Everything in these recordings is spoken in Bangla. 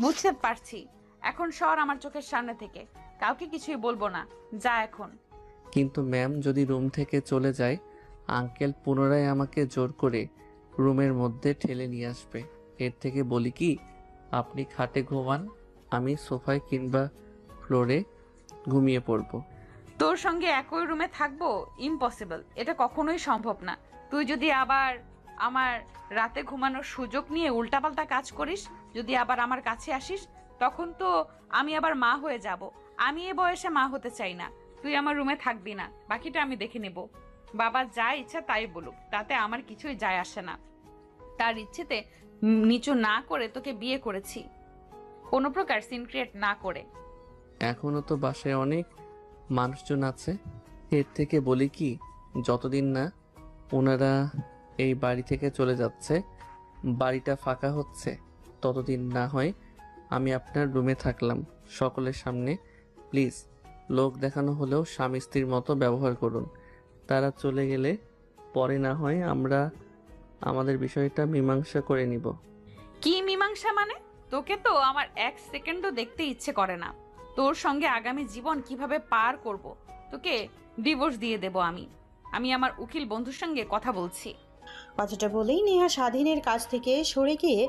বুঝতে পারছি। এখন সর আমার চোখের সামনে থেকে। কাউকে কিছুই বলবো না। যা এখন। কিন্তু ম্যাম, যদি রুম থেকে চলে যায়, আঙ্কেল পুনরায় আমাকে জোর করে রুমের মধ্যে ঠেলে নিয়ে আসবে। এর থেকে বলি কি, আপনি খাটে ঘুমান, আমি সোফায় কিংবা ফ্লোরে ঘুমিয়ে পড়বো। তোর সঙ্গে একই রুমে থাকবো? ইম্পসিবল, এটা কখনোই সম্ভব না। তুই যদি আবার আমার রাতে ঘুমানোর সুযোগ নিয়ে উল্টাপাল্টা কাজ করিস, যদি আবার আমার কাছে আসিস, তখন তো আমি আবার মা হয়ে যাব। আমি এ বয়সে মা হতে চাই না। তুই আমার রুমে থাকবি না, বাকিটা আমি দেখে নেব। বাবা যা ইচ্ছা তাই বলুক, তাতে আমার কিছুই যায় আসে না। তার ইচ্ছেতে নিচু না করে তোকে বিয়ে করেছি, কোনো প্রকার সিন ক্রিয়েট না করে। এখনো তো বাসায় অনেক মানুষজন আছে। এর থেকে বলি কি, যতদিন না ওনারা এই বাড়ি থেকে চলে যাচ্ছে, বাড়িটা ফাঁকা হচ্ছে, ততদিন না হয় আমি আপনার রুমে থাকলাম সকলের সামনে। প্লিজ, লোক দেখানো হলেও স্বামী স্ত্রীর মতো ব্যবহার করুন। তারা চলে গেলে পরে না হয় আমরা আমাদের বিষয়টা মীমাংসা করে নিব। কি মীমাংসা মানে? তোকে তো আমার এক সেকেন্ডও দেখতে ইচ্ছে করে না। তোর সঙ্গে আগামী জীবন কিভাবে পার করব, তোকে ডিভোর্স দিয়ে দেব আমি। আমি আমার উকিল বন্ধুর সঙ্গে কথা বলছি। কথাটা বলেই নেহা স্বাধীনের কাছ থেকে সরে গিয়ে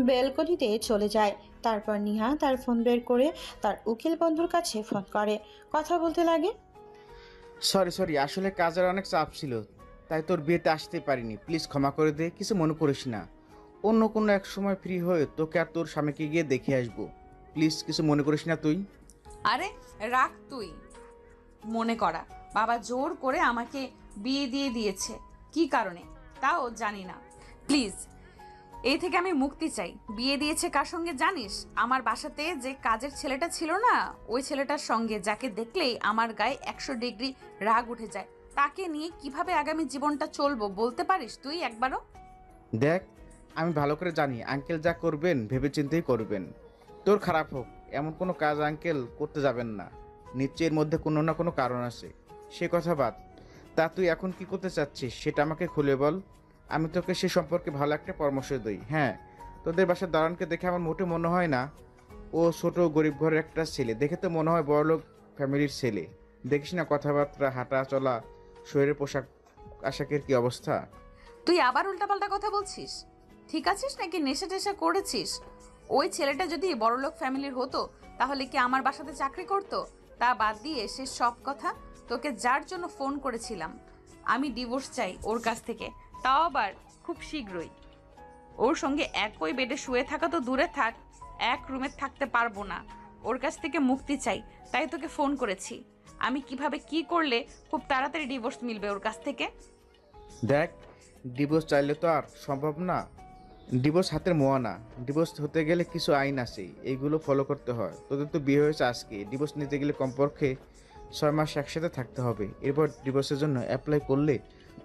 ব্যালকনিতে চলে যায়। তারপর নেহা তার ফোন বের করে তার উকিল বন্ধুর কাছে ফোন করে, কথা বলতে লাগে। সরি সরি, আসলে কাজের অনেক চাপ ছিল, তাই তোর বিয়েতে আসতে পারিনি। প্লিজ ক্ষমা করে দে, কিছু মনে করিস না। অন্য কোনো এক সময় ফ্রি হয়ে তোকে আর তোর স্বামীকে গিয়ে দেখে আসবো। প্লিজ কিছু মনে করিস না তুই। আরে রাখ তুই মনে করা। বাবা জোর করে আমাকে বিয়ে দিয়ে দিয়েছে, কি কারণে তাও জানি না। প্লিজ, এই থেকে আমি মুক্তি চাই। বিয়ে দিয়েছে কার সঙ্গে জানিস? আমার বাসাতে যে কাজের ছেলেটা ছিল না, ওই ছেলেটার সঙ্গে, যাকে দেখলেই আমার গায়ে 100 ডিগ্রি রাগ উঠে যায়। তাকে নিয়ে কিভাবে আগামী জীবনটা চলবো বলতে পারিস তুই একবারও? দেখ, আমি ভালো করে জানি আঙ্কেল যা করবেন ভেবেচিন্তেই করবেন। তোর খারাপ হোক এমন কোনো কাজ আঙ্কেল করতে যাবেন না। নিশ্চয়ই এর মধ্যে কোনো না কোনো কারণ আছে, সে কথা বাদ। তা তুই এখন কি করতে চাচ্ছিস সেটা আমাকে খুলে বল। আমি তোকে সে সম্পর্কে ভালো একটা পরামর্শ দিই। হ্যাঁ, তোদের বাসার দারোয়ানকে দেখে আমার মোটে মনে হয় না ও ছোট গরিব ঘরের একটা ছেলে। দেখে তো মনে হয় বড়লোক ফ্যামিলির ছেলে। দেখিস না কথাবার্তা, হাঁটা চলা, শরীরের পোশাক আশাকের কি অবস্থা। তুই আবার উল্টাপাল্টা কথা বলছিস? ঠিক আছিস নাকি নেশা টেশা করেছিস? ওই ছেলেটা যদি বড়লোক ফ্যামিলির হতো, তাহলে কি আমার বাসাতে চাকরি করতো? তা বাদ দিয়ে সে সব কথা। তোকে যার জন্য ফোন করেছিলাম, আমি ডিভোর্স চাই ওর কাছ থেকে, তাও আবার খুব শীঘ্রই। ওর সঙ্গে একই বেডে শুয়ে থাকা তো দূরে থাক, এক রুমে থাকতে পারবো না। ওর কাছ থেকে মুক্তি চাই, তাই তোকে ফোন করেছি। আমি কিভাবে কি করলে খুব তাড়াতাড়ি ডিভোর্স মিলবে ওর কাছ থেকে? দেখ, ডিভোর্স চাইলে তো আর সম্ভব না। ডিভোর্স হাতের মোয়া না। ডিভোর্স হতে গেলে কিছু আইন আছে, এইগুলো ফলো করতে হয়। তোদের তো বিয়ে হয়েছে আজকে, ডিভোর্স নিতে গেলে কমপক্ষে 6 মাস একসাথে থাকতে হবে। এরপর ডিভোর্সের জন্য অ্যাপ্লাই করলে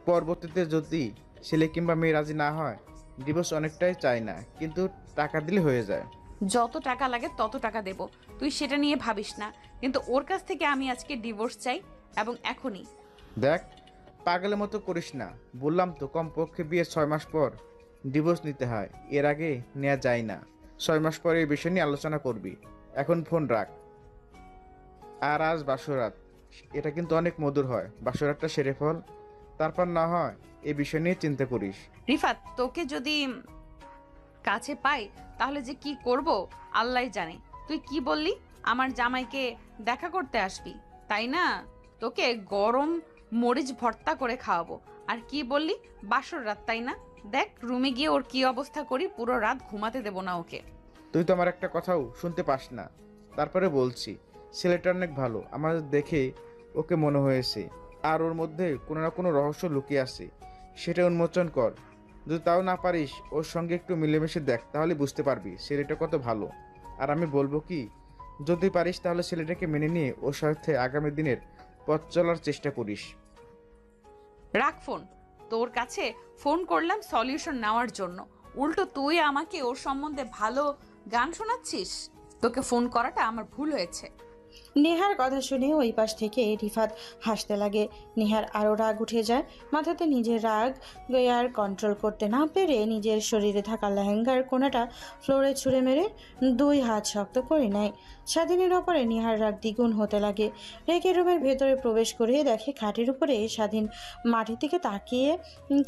পরবর্তীতে যদি ছেলে কিংবা মেয়ে রাজি না হয়, ডিভোর্স অনেকটাই চায় না, কিন্তু টাকা দিলে হয়ে যায়। যত টাকা লাগে তত টাকা দেব, তুই সেটা নিয়ে ভাবিস না। কিন্তু ওর কাছ থেকে আমি আজকে ডিভোর্স চাই, এবং এখনই। দেখ, পাগলের মতো করিস না। বললাম তো কমপক্ষে বিয়ে 6 মাস পর ডিভোর্স নিতে হয়, এর আগে নেওয়া যায় না। 6 মাস পরে এই বিষয় নিয়ে আলোচনা করবি। এখন ফোন রাখ। আর আজ বাসরাত, এটা কিন্তু অনেক মধুর হয়। বাসরাতটা সেরে ফল, তারপর না হয় এই বিষয় নিয়ে চিন্তা করিস। রিফাত, তোকে যদি কাছে পাই তাহলে যে কি করব আল্লাহই জানে। তুই কি বললি? আমার জামাইকে দেখা করতে আসবি, তাই না? তোকে গরম মরিচ ভর্তা করে খাওয়াবো। আর কি বললি? বাসর রাত, তাই না? দেখ রুমে গিয়ে ওর কি অবস্থা করি, পুরো রাত ঘুমাতে দেব না ওকে। তুই তো আমার একটা কথাও শুনতে পাস না। তারপরে বলছি, ছেলেটা অনেক ভালো, আমার দেখে ওকে মনে হয়েছে। আর ওর মধ্যে কোনো না কোনো রহস্য লুকিয়ে আছে, সেটা উন্মোচন কর। যদি তাও না পারিস, ওর সঙ্গে একটু মিলেমিশে দেখ, তাহলে বুঝতে পারবি ছেলেটা কত ভালো। আর আমি বলবো কি, যদি পারিস তাহলে ছেলেটাকে মেনে নিয়ে ওর সাথে আগামী দিনের পথ চলার চেষ্টা করিস। রাখ ফোন। তোর কাছে ফোন করলাম সলিউশন নেওয়ার জন্য, উল্টো তুই আমাকে ওর সম্বন্ধে ভালো গান শোনাচ্ছিস। তোকে ফোন করাটা আমার ভুল হয়েছে। নেহার কথা শুনে ওই পাশ থেকে রিফাত হাসতে লাগে। নেহার আরও রাগ উঠে যায়। মাথাতে নিজের রাগ আর কন্ট্রোল করতে না পেরে নিজের শরীরে থাকা লেহেঙ্গার কোনাটা ফ্লোরে ছুঁড়ে মেরে দুই হাত শক্ত করে নেয়। স্বাধীনের ওপরে নেহার রাগ দ্বিগুণ হতে লাগে। রেগে রুমের ভেতরে প্রবেশ করে দেখে খাটের উপরে স্বাধীন মাটির দিকে তাকিয়ে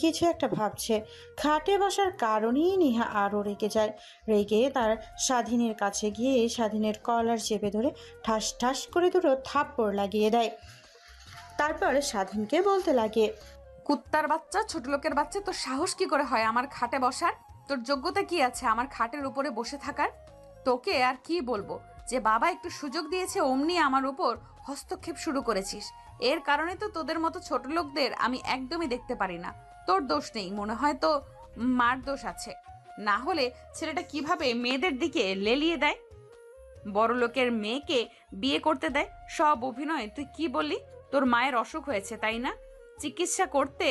কিছু একটা ভাবছে। খাটে বসার কারণেই নেহা আরও রেগে যায়। রেগে তার স্বাধীনের কাছে গিয়ে স্বাধীনের কলার চেপে ধরে ঠাস ঠাস করে দুটো থাপ্পড় লাগিয়ে দেয়। তারপর স্বাধীনকে বলতে লাগে, কুত্তার বাচ্চা, ছোট লোকের বাচ্চা, তোর সাহস কি করে হয় আমার খাটে বসার? তোর যোগ্যতা কি আছে আমার খাটের উপরে বসে থাকার? তোকে আর কি বলবো, যে বাবা একটু সুযোগ দিয়েছে অমনি আমার উপর হস্তক্ষেপ শুরু করেছিস। এর কারণে তো তোদের মতো ছোট লোকদের আমি একদমই দেখতে পারি না। তোর দোষ নেই, মনে হয় তো মার দোষ আছে। না হলে ছেলেটা কিভাবে মেয়েদের দিকে লেলিয়ে দেয়, বড় লোকের মেয়েকে বিয়ে করতে দেয়? সব অভিনয়। তুই কি বললি? তোর মায়ের অসুখ হয়েছে তাই না? চিকিৎসা করতে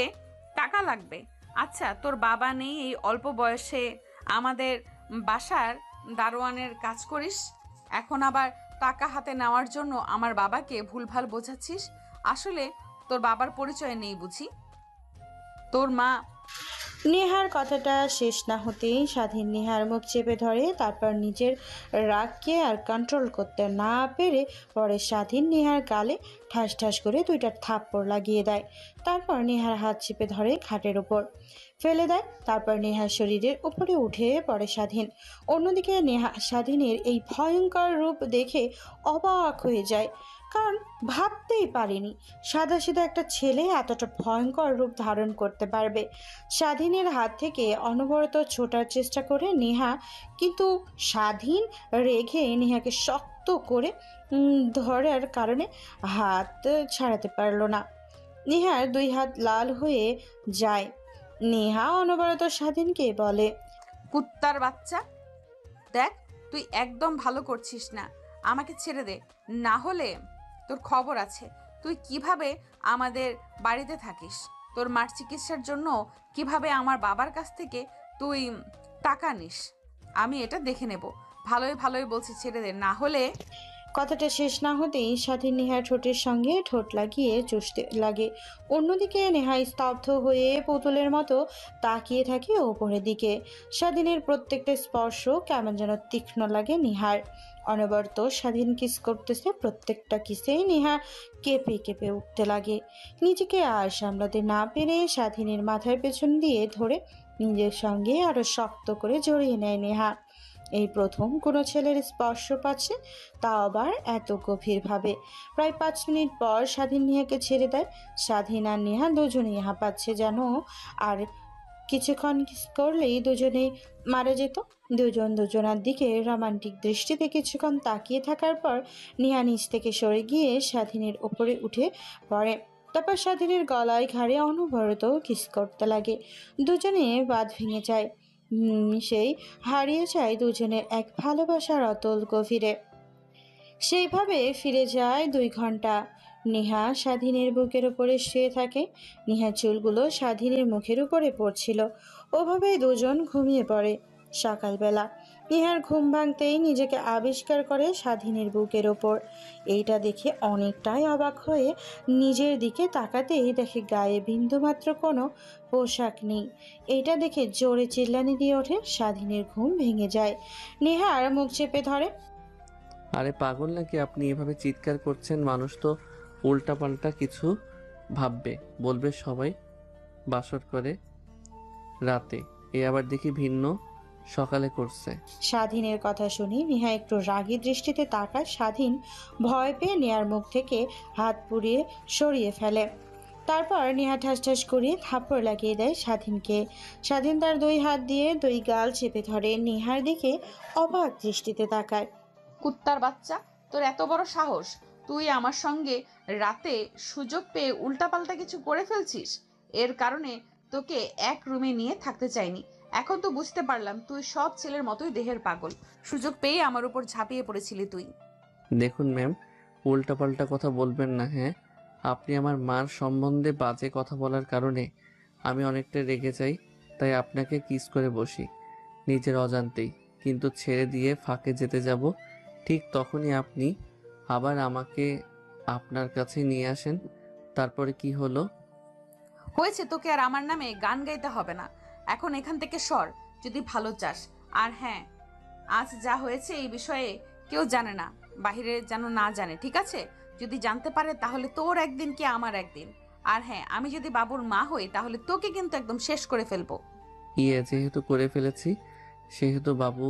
টাকা লাগবে। আচ্ছা, তোর বাবা নেই, এই অল্প বয়সে আমাদের বাসার দারোয়ানের কাজ করিস, এখন আবার টাকা হাতে নেওয়ার জন্য আমার বাবাকে ভুলভাল বোঝাচ্ছিস। আসলে তোর বাবার পরিচয় নেই বুঝি? তোর মা। নেহার কথাটা শেষ না হতেই স্বাধীন নেহার মুখ চেপে ধরে। তারপর নিজের রাগকে আর কন্ট্রোল করতে না পেরে পরে স্বাধীন নেহার গালে ঠাস ঠাস করে দুইটা থাপ্পড় লাগিয়ে দেয়। তারপর নেহার হাত চেপে ধরে খাটের ওপর ফেলে দেয়। তারপর নেহার শরীরের উপরে উঠে পড়ে স্বাধীন। অন্যদিকে নেহা স্বাধীনের এই ভয়ঙ্কর রূপ দেখে অবাক হয়ে যায়, কারণ ভাবতেই পারেনি সাদাসিধা একটা ছেলে এতটা ভয়ঙ্কর রূপ ধারণ করতে পারবে। স্বাধীনের হাত থেকে অনবরত ছোটার চেষ্টা করে নেহা, কিন্তু স্বাধীন রেগে নেহাকে শক্ত করে ধরার কারণে হাত ছাড়াতে পারল না। নেহার দুই হাত লাল হয়ে যায়। নেহা অনবরত স্বাধীনকে বলে, কুত্তার বাচ্চা, দেখ তুই একদম ভালো করছিস না, আমাকে ছেড়ে দে, না হলে তোর খবর আছে। তুই কিভাবে আমাদের বাড়িতে থাকিস, তোর মার চিকিৎসার জন্য কিভাবে আমার বাবার কাছ থেকে তুই টাকা নিস, আমি এটা দেখে নেব। ভালোই ভালোই বলছি, ছেড়ে দে, না হলে। কথাটা শেষ না হতেই স্বাধীন নেহার ঠোঁটের সঙ্গে ঠোঁট লাগিয়ে চুষতে লাগে। অন্যদিকে নেহা স্তব্ধ হয়ে পুতুলের মতো তাকিয়ে থাকে ওপরের দিকে। স্বাধীনের প্রত্যেকটা স্পর্শ কেমন যেন তীক্ষ্ণ লাগে নেহার। অনবরত স্বাধীন কিস করতেছে, প্রত্যেকটা কিসেই নেহা কেঁপে কেঁপে উঠতে লাগে। নিজেকে আর সামলাতে না পেরে স্বাধীনের মাথার পেছন দিয়ে ধরে নিজের সঙ্গে আরো শক্ত করে জড়িয়ে নেয় নেহা। এই প্রথম কোনো ছেলের স্পর্শ পাচ্ছে, তা আবার এত গভীরভাবে। প্রায় 5 মিনিট পর স্বাধীন নেহাকে ছেড়ে দেয়। স্বাধীন আর নেহা দুজনেই হাঁপাচ্ছে যেন, আর কিছুক্ষণ কিস করলেই দুজনেই মারা যেত। দুজন দুজনার দিকে রোমান্টিক দৃষ্টিতে কিছুক্ষণ তাকিয়ে থাকার পর নেহা নিচ থেকে সরে গিয়ে স্বাধীনের ওপরে উঠে পড়ে। তারপর স্বাধীনের গলায় ঘাড়ে অনবরত কিস করতে লাগে। দুজনে বাঁধ ভেঙে যায়। সেই হারিয়ে যায় দুজনের এক ভালোবাসার অতল গভীরে। সেইভাবে ফিরে যায় 2 ঘন্টা। নেহা স্বাধীনের বুকের উপরে শুয়ে থাকে। নেহার চুলগুলো স্বাধীনের মুখের উপরে পড়ছিল। ওভাবেই দুজন ঘুমিয়ে পড়ে। সকালবেলা নেহার ঘুম ভাঙতেই নিজেকে আবিষ্কার করে স্বাধীনের বুকের ওপর। এইটা দেখে অনেকটাই অবাক হয়ে নিজের দিকে তাকাতেই দেখে গায়ে বিন্দুমাত্র কোনো পোশাক নেই। এইটা দেখে জোরে চিল্লানি দিয়ে ওঠে। স্বাধীনের ঘুম ভেঙে যায়। নেহার মুখ চেপে ধরে। আরে পাগল নাকি আপনি? এভাবে চিৎকার করছেন, মানুষ তো উল্টাপাল্টা কিছু ভাববে, বলবে সবাই বাসর করে রাতে, এ আবার দেখি ভিন্ন সকালে করছে। স্বাধীনের কথা শুনে নেহা একটু রাগী দৃষ্টিতে তাকায়। স্বাধীন ভয় পেয়ে নেহার মুখ থেকে হাত পুড়িয়ে সরিয়ে ফেলে। তারপর নেহা ঠাস ঠাস করিয়ে থাপ্পড় লাগিয়ে দেয় স্বাধীনকে। স্বাধীন তার 2 হাত দিয়ে 2 গাল চেপে ধরে নেহার দিকে অবাক দৃষ্টিতে তাকায়। কুত্তার বাচ্চা, তোর এত বড় সাহস, তুই আমার সঙ্গে রাতে সুযোগ পেয়ে উল্টাপাল্টা কিছু করে ফেলছিস। এর কারণে তোকে এক রুমে নিয়ে থাকতে চাইনি। এখন তো বুঝতে পারলাম তুই সব ছেলের মতোই দেহের পাগল। সুযোগ পেয়ে আমার উপর ঝাঁপিয়ে পড়েছিলি তুই। দেখুন ম্যাম, উল্টাপাল্টা কথা বলবেন না। হ্যাঁ, আপনি আমার মার সম্বন্ধে বাজে কথা বলার কারণে আমি অনেকটা রেগে যাই, তাই আপনাকে কিস করে বসি নিজের অজান্তেই। কিন্তু ছেড়ে দিয়ে ফাঁকে যেতে যাব, ঠিক তখনই আপনি আবার আমাকে আপনার কাছে নিয়ে আসেন। তারপরে কি হলো? হয়েছে, তোকে আর আমার নামে গান গাইতে হবে না। এখন এখান থেকে সর, যদি ভালো চাস। আর হ্যাঁ, আজ যা হয়েছে এই বিষয়ে কেউ জানে না, বাহিরে যেন না জানে, ঠিক আছে? যদি জানতে পারে তাহলে তোর একদিন কি আমার একদিন। আর হ্যাঁ, আমি যদি বাবুর মা হই তাহলে তোকে কিন্তু একদম শেষ করে ফেলবো। ইয়ে, যেহেতু করে ফেলেছি সেহেতু বাবু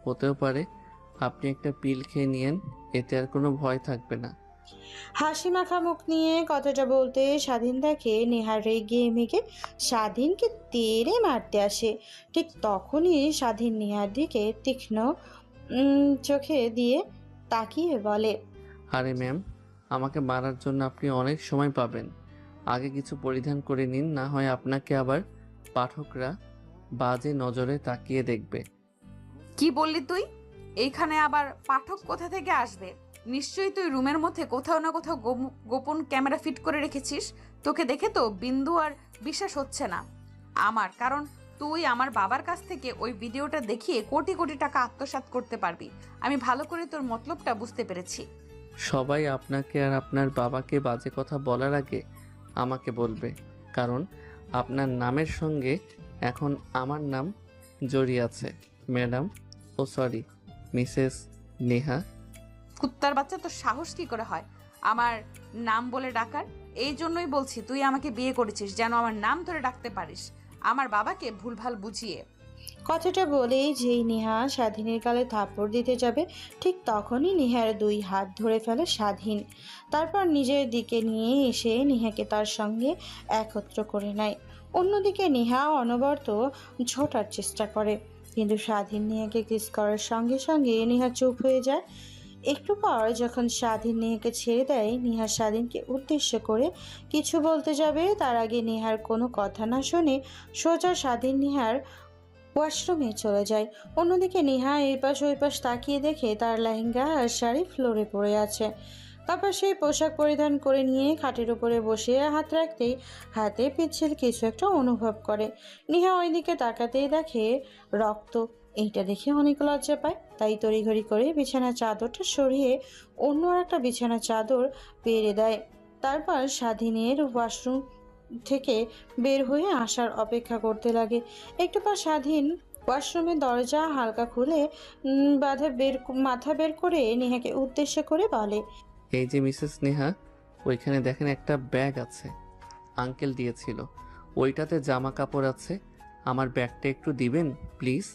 হতেও পারে। আপনি একটা পিল খেয়ে নিয়েন, এতে আর কোনো ভয় থাকবে না। হাসি মাখা মুখ নিয়ে কথাটা বলতে স্বাধীন দেখে নেহার রেগে মেগে স্বাধীনকে তেড়ে মারতে আসে। ঠিক তখনই স্বাধীন নেহার দিকে তীক্ষ্ণ চোখে দিয়ে তাকিয়ে বলে, আরে ম্যাম, আমাকে মারার জন্য আপনি অনেক সময় পাবেন। আগে কিছু পরিধান করে নিন, না হয় আপনাকে আবার পাঠকরা বাজে নজরে তাকিয়ে দেখবে। কি বললি তুই? এইখানে আবার পাঠক কোথা থেকে আসবে? নিশ্চয়ই তুই রুমের মধ্যে কোথাও না কোথাও গোপন ক্যামেরা ফিট করে রেখেছিস। তোকে দেখে তো বিন্দু আর বিশ্বাস হচ্ছে না আমার, কারণ তুই আমার বাবার কাছ থেকে ওই ভিডিওটা দেখিয়ে কোটি কোটি টাকা আত্মসাৎ করতে পারবি। আমি ভালো করে তোর মতলবটা বুঝতে পেরেছি। সবাই আপনাকে আর আপনার বাবাকে বাজে কথা বলার আগে আমাকে বলবে, কারণ আপনার নামের সঙ্গে এখন আমার নাম জড়িয়ে আছে। ম্যাডাম, ও সরি, মিসেস নেহা। কুত্তার বাচ্চা, তোর সাহস কি করে হয় আমার নাম বলে ডাকার? এই জন্যই বলছি তুই আমাকে বিয়ে করেছিস যেন আমার নাম ধরে ডাকতে পারিস, আমার বাবাকে ভুলভাল বুঝিয়ে। কথাটা বলেই যেই নেহা স্বাধীনের গালে থাপ্পড় দিতে যাবে ঠিক তখনই নেহার দুই হাত ধরে ফেলে স্বাধীন। তারপর নিজের দিকে নিয়ে এসে নেহাকে তার সঙ্গে একত্র করে নেয়। অন্যদিকে নেহা অনবরত ছোটার চেষ্টা করে, কিন্তু স্বাধীন নেহাকে কিস করার সঙ্গে সঙ্গে নেহা চুপ হয়ে যায়। একটু পর যখন স্বাধীন নেহাকে ছেড়ে দেয়, নেহা স্বাধীনকে উদ্দেশ্য করে কিছু বলতে যাবে, তার আগে নেহার কোনো কথা না শুনে সোজা স্বাধীন নেহার ওয়াশরুমে চলে যায়। অন্যদিকে নেহা এই পাশ ওই পাশ তাকিয়ে দেখে তার লেহেঙ্গা আর শাড়ি ফ্লোরে পড়ে আছে। তারপর সেই পোশাক পরিধান করে নিয়ে খাটের উপরে বসে হাত রাখতেই হাতে পিচ্ছিল কিছু একটা অনুভব করে। নেহা ওইদিকে তাকাতেই দেখে রক্ত। এইটা দেখে অনেক লজ্জা পায়, তাই তড়িঘড়ি করে বিছানার চাদরটা সরিয়ে অন্য আর একটা বিছানার চাদর পেরে দেয়। তারপর স্বাধীনের ওয়াশরুম থেকে বের হয়ে আসার অপেক্ষা করতে লাগে। একটু পর স্বাধীন ওয়াশরুমের দরজা হালকা খুলে মাথা বের করে নেহাকে উদ্দেশ্য করে বলে, এই যে মিসেস নেহা, ওইখানে দেখেন একটা ব্যাগ আছে, আঙ্কেল দিয়েছিল। ওইটাতে জামা কাপড় আছে, আমার ব্যাগটা একটু দিবেন প্লিজ।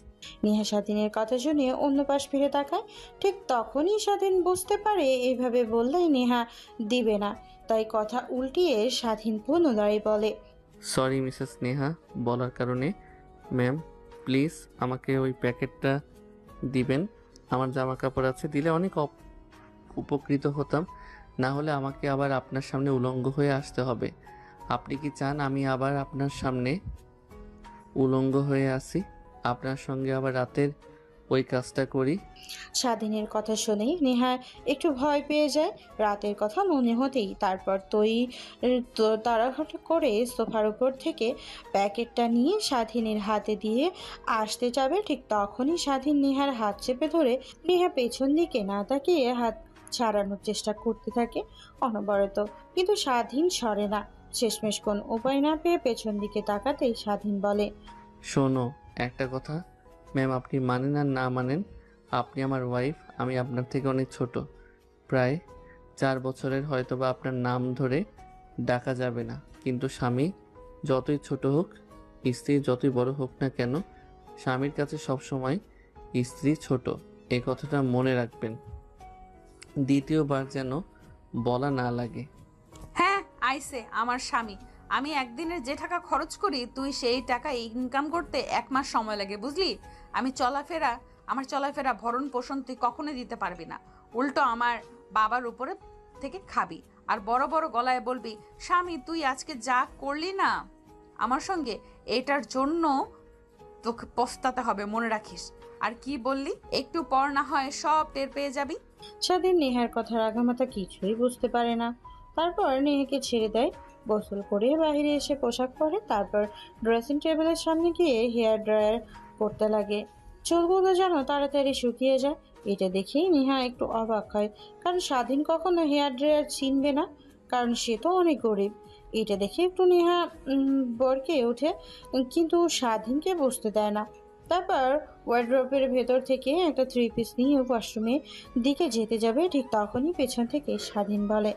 নেহা স্বাধীনের কথা শুনে অন্য পাশ ফিরে তাকায়। ঠিক তখনই স্বাধীন বুঝতে পারে এইভাবে বললেই নেহা দিবে না, তাই কথা উল্টিয়ে স্বাধীন পুনরায় বলে, সরি মিসেস নেহা বলার কারণে। ম্যাম, প্লিজ আমাকে ওই প্যাকেটটা দিবেন। আমার জামা কাপড় আছে, দিলে অনেক উপকৃত হতাম। না হলে আমাকে আবার আপনার সামনে উলঙ্গ হয়ে আসতে হবে। আপনি কি চান আমি আবার আপনার সামনে উলঙ্গ হয়ে আসি, আপনার সঙ্গে আবার রাতের ওই কাজটা করি? স্বাধীনের কথা শুনেই নেহা একটু ভয় পেয়ে যায়। রাতের কথা মনে হতেই তারপর তাড়াহুড়ো করে সোফার উপর থেকে প্যাকেটটা নিয়ে স্বাধীনের হাতে দিয়ে আসতে যাবে। ঠিক তখনই স্বাধীন নেহার হাত চেপে ধরে নেহা পেছন দিকে না তাকিয়ে হাত ছাড়ানোর চেষ্টা করতে থাকে অনবরত, কিন্তু স্বাধীন সরে না। শেষমেশ কোন উপায় না পেয়ে পেছন দিকে তাকাতেই স্বাধীন বলে, শোনো, একটা কথা ম্যাম, আপনি মানেন আর না মানেন, আপনি আমার ওয়াইফ। আমি আপনার থেকে অনেক ছোট, প্রায় 4 বছরের। হয়তোবা আপনার নাম ধরে ডাকা যাবে না, কিন্তু স্বামী যতই ছোট হোক, স্ত্রী যতই বড় হোক না কেন, স্বামীর কাছে সবসময় স্ত্রী ছোট। এই কথাটা মনে রাখবেন, দ্বিতীয়বার যেন বলা না লাগে। হ্যাঁ, আইসে আমার স্বামী। আমি একদিনের যে টাকা খরচ করি তুই সেই টাকা ইনকাম করতে 1 মাস সময় লাগে, বুঝলি? আমার চলাফেরা ভরণ পোষণ তুই কখনোই দিতে পারবি না। উল্টো আমার বাবার উপরে থেকে খাবি আর বড় বড় গলায় বলবি, স্বামী তুই আজকে যা করলি না আমার সঙ্গে, এটার জন্য তোকে পস্তাতে হবে, মনে রাখিস। আর কি বললি? একটু পর না হয় সব টের পেয়ে যাবি। স্বাধীন নেহার কথার আগামাথা কিছুই বুঝতে পারে না। তারপর নেহাকে ছেড়ে দেয়। গোসল করে বাইরে এসে পোশাক পরে, তারপর ড্রেসিং টেবিলের সামনে গিয়ে হেয়ার ড্রায়ার করতে লাগে। চুলগুলো যেন তাড়াতাড়ি শুকিয়ে যায়। এটা দেখেই নেহা একটু অবাক হয়, কারণ স্বাধীন কখনো হেয়ার ড্রায়ার চিনবে না, কারণ সে তো অনেক গরিব। এটা দেখে একটু নেহা বরকে ওঠে, কিন্তু স্বাধীনকে বুঝতে দেয় না। তারপর ওয়ার্ড্রপের ভেতর থেকে একটা 3 পিস নিয়ে ওয়াশরুমে দিকে যেতে যাবে, ঠিক তখনই পেছন থেকে স্বাধীন বলে,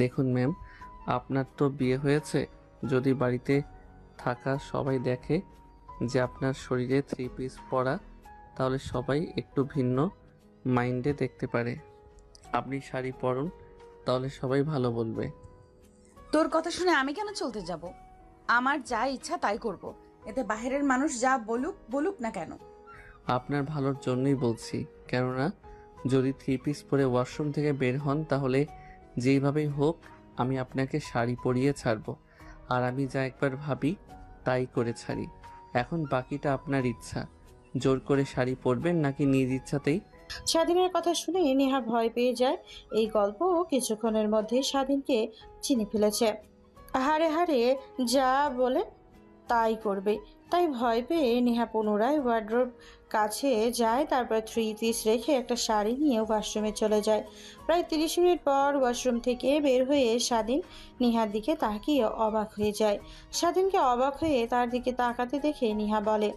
দেখুন ম্যাম, আপনার তো বিয়ে হয়েছে। যদি বাড়িতে থাকা সবাই দেখে যে আপনার শরীরে 3 পিস পরা, তাহলে সবাই একটু ভিন্ন মাইন্ডে দেখতে পারে। আপনি শাড়ি পরুন, তাহলে সবাই ভালো বলবে। তোর কথা শুনে আমি কেন চলতে যাব? আমার যা ইচ্ছা তাই করব। এতে বাইরের মানুষ যা বলুক বলুক না কেন। আপনার ভালোর জন্যই বলছি, কেননা যদি 3 পিস পরে ওয়াশরুম থেকে বের হন, তাহলে যেইভাবেই হোক আমি আপনাকে শাড়ি পরিয়ে ছাড়বো। আর আমি যা একবার ভাবি তাই করে ছাড়ি। এখন বাকিটা আপনার ইচ্ছা, জোর করে শাড়ি পরবেন নাকি নিজ ইচ্ছাতেই। স্বাধীনের কথা শুনে নেহা ভয় পেয়ে যায়। এই গল্প কিছুক্ষণের মধ্যে স্বাধীনকে চিনে ফেলেছে। হাড়ে হাড়ে যা বলে তাই করবে, তাই ভয় পেয়ে নেহা পুনরায় ওয়ার্ড্রোব কাছে যায়। তারপর 3 পিস রেখে একটা শাড়ি নিয়ে ওয়াশরুমে চলে যায়। প্রায় 30 মিনিট পর ওয়াশরুম থেকে বের হয়ে স্বাধীন নেহার দিকে তাকিয়ে অবাক হয়ে যায়। স্বাধীনকে অবাক হয়ে তার দিকে তাকাতে দেখে নেহা বলে,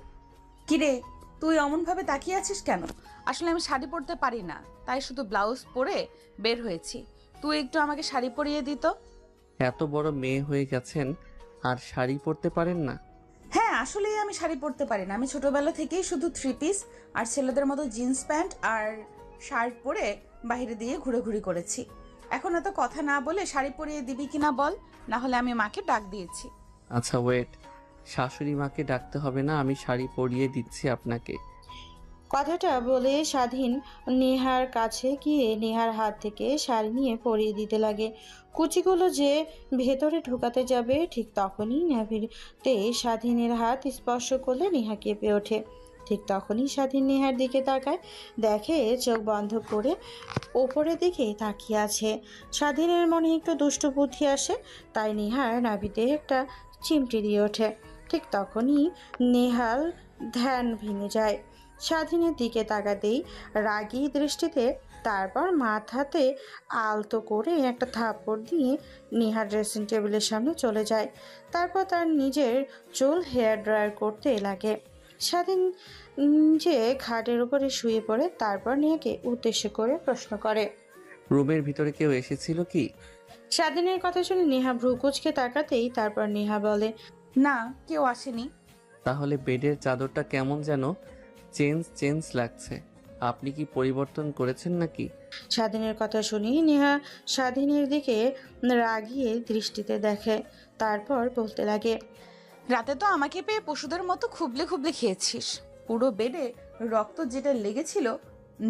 কিরে, তুই অমনভাবে তাকিয়ে আছিস কেন? আসলে আমি শাড়ি পরতে পারি না, তাই শুধু ব্লাউজ পরে বের হয়েছি। তুই একটু আমাকে শাড়ি পরিয়ে দিত। এত বড় মেয়ে হয়ে গেছেন আর শাড়ি পরতে পারেন না? হ্যাঁ, আসলেই আমি শাড়ি পরতে পারি না। আমি ছোটবেলা থেকেই শুধু 3 পিস আর ছেলেদের মতো জিন্স প্যান্ট আর শার্ট পরে বাইরে দিয়ে ঘুরে করেছি। এখন এত কথা না বলে শাড়ি পরিয়ে দিবি কিনা বল, না হলে আমি মাকে ডাক দিয়েছি। আচ্ছা ওয়েট, শাশুড়ি মাকে ডাকতে হবে না, আমি শাড়ি পরিয়ে দিচ্ছি আপনাকে। কথাটা বলে স্বাধীন নেহার কাছে গিয়ে নেহার হাত থেকে শাড়ি নিয়ে পরিয়ে দিতে লাগে। কুচিগুলো যে ভেতরে ঢুকাতে যাবে, ঠিক তখনই নাভিতে স্বাধীনের হাত স্পর্শ করলে নেহা কেঁপে ওঠে। ঠিক তখনই স্বাধীন নেহার দিকে তাকায়, দেখে চোখ বন্ধ করে ওপরের দিকে তাকিয়ে আছে। স্বাধীনের মনে একটু দুষ্ট বুদ্ধি আসে, তাই নেহার নাভিতে একটা চিমটি দিয়ে ওঠে। ঠিক তখনই নেহাল ধ্যান ভেঙে যায়। স্বাধীনের দিকে তাকাতেই রাগী দৃষ্টিতে, তারপর মাথাতে আলতো করে একটা থাপ্পড় দিয়ে নেহা ড্রেসিং টেবিলের সামনে চলে যায়। তারপর তার নিজের চুল হেয়ার ড্রায়ার করতে লাগে। স্বাধীন যে খাটের উপরে শুয়ে পড়ে, তারপর নেহাকে উদ্দেশ্য করে প্রশ্ন করে, রুমের ভিতরে কেউ এসেছিল কি? স্বাধীনের কথা শুনে নেহা ভ্রু কুঁচকে তাকাতেই তারপর নেহা বলে, না, কেউ আসেনি। তাহলে বেডের চাদরটা কেমন যেন চেঞ্জ লাগছে। আপনি কি পরিবর্তন করেছেন নাকি? স্বাধীনের কথা শুনি নেহা স্বাধীনের দিকে রাগিয়ে দৃষ্টিতে দেখে, তারপর বলতে লাগে, রাতে তো আমাকে পেয়ে পশুদের মতো খুবলে খুবলে খেয়েছিস। পুরো বেডে রক্ত যেটা লেগেছিল,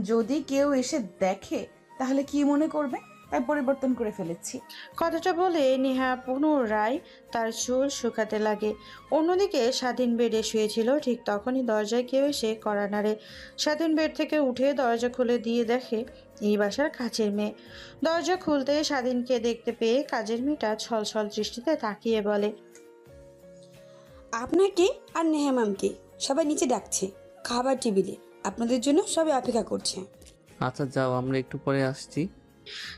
যদি কেউ এসে দেখে তাহলে কি মনে করবে, তাই পরিবর্তন করে ফেলেছি। কথাটা বলে নেহা পুনরায় তার চুল শুকাতে লাগে। অন্যদিকে স্বাধীন বেডে শুয়েছিল, ঠিক তখনই দরজায় কেউ এসে কড়া নাড়ে। স্বাধীন বেড থেকে উঠে দরজা খুলে দিয়ে দেখে এই বাসার কাজের মেয়ে। দরজা খুলতে স্বাধীনকে দেখতে পেয়ে কাজের মেয়েটা ছলছল দৃষ্টিতে তাকিয়ে বলে, আপনাকে আর নেহা ম্যামকে সবাই নিচে ডাকছে, খাবার টেবিলে আপনাদের জন্য সবাই অপেক্ষা করছে। আচ্ছা যাও, আমরা একটু পরে আসছি।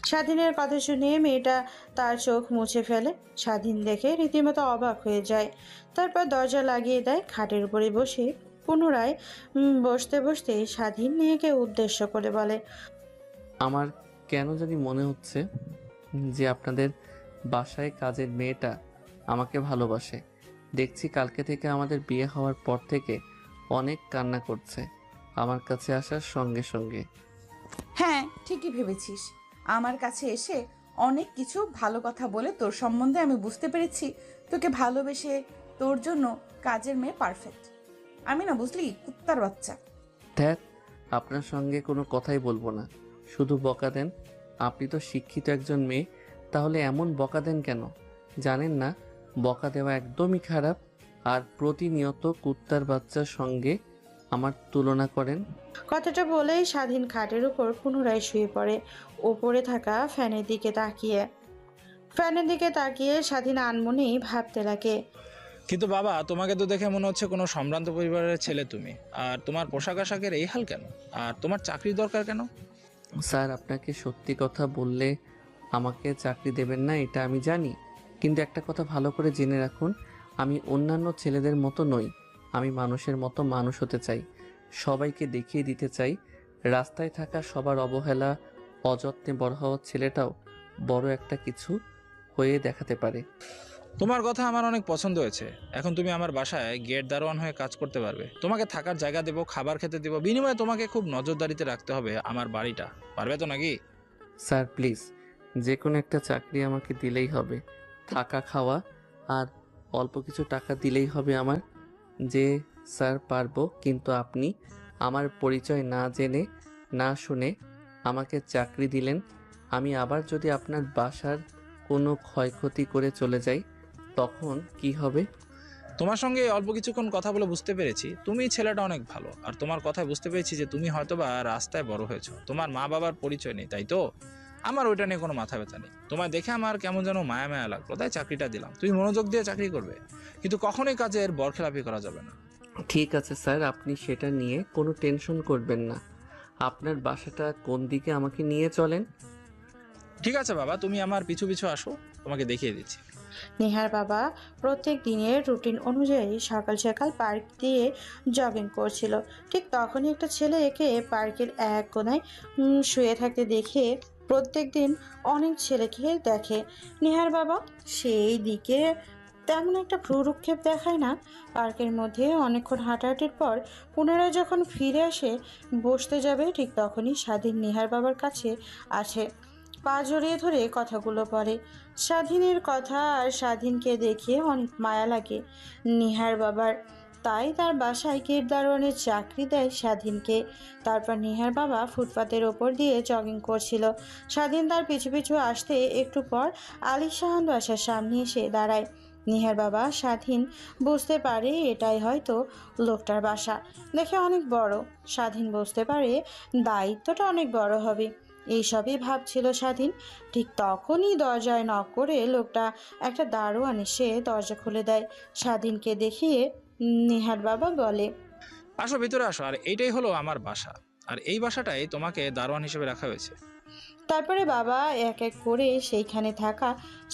স্বাধীনের কথা শুনে মেয়েটা তার চোখ মুছে ফেলে। স্বাধীন দেখে রীতিমতো অবাক হয়ে যায়। তারপর দরজা লাগিয়ে দেয়। খাটের উপরে বসে পুনরায় বসতে বসতে স্বাধীন মেয়েকে উদ্দেশ্য করে বলে, আমার কেন জানি মনে হচ্ছে যে আপনাদের বাসায় কাজের মেয়েটা আমাকে ভালোবাসে। দেখছি কালকে থেকে আমাদের বিয়ে হওয়ার পর থেকে অনেক কান্না করছে আমার কাছে আসার সঙ্গে সঙ্গে। হ্যাঁ, ঠিকই ভেবেছিস। আমার কাছে এসে অনেক কিছু ভালো কথা বলে তোর সম্বন্ধে আমি বুঝতে পেরেছি তোকে ভালোবেসে তোর জন্য কাজের মেয়ে পারফেক্ট। আমি না, বুঝলি, কুত্তার বাচ্চা। ধ্যাত, আপনার সঙ্গে কোনো কথাই বলবো না, শুধু বকা দেন। আপনি তো শিক্ষিত একজন মেয়ে, তাহলে এমন বকা দেন কেন? জানেন না বকা দেওয়া একদমই খারাপ? আর প্রতিনিয়ত কুত্তার বাচ্চার সঙ্গে আমার তুলনা করেন। কথাটা বলেই স্বাধীন খাটের উপর পুনরায় শুয়ে পড়ে, ওপরে থাকা ফ্যানের দিকে তাকিয়ে স্বাধীন আনমনেই ভাবতে লাগে, কিন্তু বাবা, তোমাকে তো দেখে মনে হচ্ছে কোনো সম্ভ্রান্ত পরিবারের ছেলে তুমি। আর তোমার পোশাক আশাকের এই হাল কেন? আর তোমার চাকরির দরকার কেন? স্যার, আপনাকে সত্যি কথা বললে আমাকে চাকরি দেবেন না এটা আমি জানি, কিন্তু একটা কথা ভালো করে জেনে রাখুন, আমি অন্যান্য ছেলেদের মতো নই। আমি মানুষের মতো মানুষ হতে চাই, সবাইকে দেখিয়ে দিতে চাই রাস্তায় থাকা সবার অবহেলা অযত্নে বড় হওয়া ছেলেটাও বড় একটা কিছু হয়ে দেখাতে পারে। তোমার কথা আমার অনেক পছন্দ হয়েছে। এখন তুমি আমার বাসায় গেট দারোয়ান হয়ে কাজ করতে পারবে। তোমাকে থাকার জায়গা দেবো, খাবার খেতে দেবো, বিনিময়ে তোমাকে খুব নজরদারিতে রাখতে হবে আমার বাড়িটা। পারবে তো নাকি? স্যার প্লিজ, যে কোনো একটা চাকরি আমাকে দিলেই হবে, থাকা খাওয়া আর অল্প কিছু টাকা দিলেই হবে আমার। যে স্যার পারবো, কিন্তু আপনি আমার পরিচয় না জেনে না শুনে আমাকে চাকরি দিলেন। আমি আবার যদি আপনার বাসার কোনো ক্ষয়ক্ষতি করে চলে যাই তখন কি হবে? তোমার সঙ্গে অল্প কিছুক্ষণ কথা বলে বুঝতে পেরেছি তুমি ছেলেটা অনেক ভালো। আর তোমার কথায় বুঝতে পেরেছি যে তুমি হয়তোবা রাস্তায় বড় হয়েছো, তোমার মা বাবার পরিচয় নেই, তাই তো? আমার ওইটা নিয়ে কোনো মাথা ব্যথা নেই। তোমায় দেখে আমার কেমন যেন মায়া মায়া লাগলো, তাই চাকরিটা দিলাম। তুমি মনোযোগ দিয়ে চাকরি করবে, কিন্তু কখনোই কাজের বরখেলাপি করা যাবে না। ঠিক আছে স্যার, আপনি সেটা নিয়ে কোনো টেনশন করবেন না। আপনার বাসাটা কোন দিকে আমাকে নিয়ে চলেন। ঠিক আছে বাবা, তুমি আমার পিছু পিছু আসো, তোমাকে দেখিয়ে দিচ্ছি। নেহার বাবা প্রত্যেক দিনের রুটিন অনুযায়ী সকাল সকাল পার্ক দিয়ে জগিং করছিল। ঠিক তখনই একটা ছেলে একে পার্কের এক কোনায় শুয়ে থাকতে দেখে প্রত্যেক দিন অনেক ছেলেকে দেখে। নেহার বাবা সেই দিকে তেমন একটা ভ্রুক্ষেপ দেখায় না। পার্কের মধ্যে অনেকক্ষণ হাঁটাহাঁটির পর পুনরায় যখন ফিরে আসে বসতে যাবে, ঠিক তখনই স্বাধীন নেহার বাবার কাছে আসে, পা জড়িয়ে ধরে কথাগুলো বলে। স্বাধীনের কথা আর স্বাধীনকে দেখে অনেক মায়া লাগে নিহার বাবার, তাই তার বাসায় গেট দারোয়ানের চাকরি দেয় স্বাধীনকে। তারপর নিহার বাবা ফুটপাতের ওপর দিয়ে জগিং করছিল। স্বাধীন তার পিছু পিছু আসতে একটু পর আলিশান বাসার সামনে এসে দাঁড়ায়। নিহার বাবা স্বাধীন বুঝতে পারে এটাই হয়তো লোকটার বাসা। দেখে অনেক বড়, স্বাধীন বুঝতে পারে দায়িত্বটা অনেক বড় হবে। এইসবই ভাবছিল স্বাধীন। ঠিক তখনই দরজায় নক করে লোকটা একটা দারোয়ান এসে দরজা খুলে দেয়। স্বাধীনকে দেখিয়ে নিহার বাবা বলে, আসো ভিতরে আসো। আর এইটাই হলো আমার বাসা, আর এই বাসাটাই তোমাকে দারোয়ান হিসেবে রাখা হয়েছে। তারপরে বাবা এক এক করে সেইখানে থাকা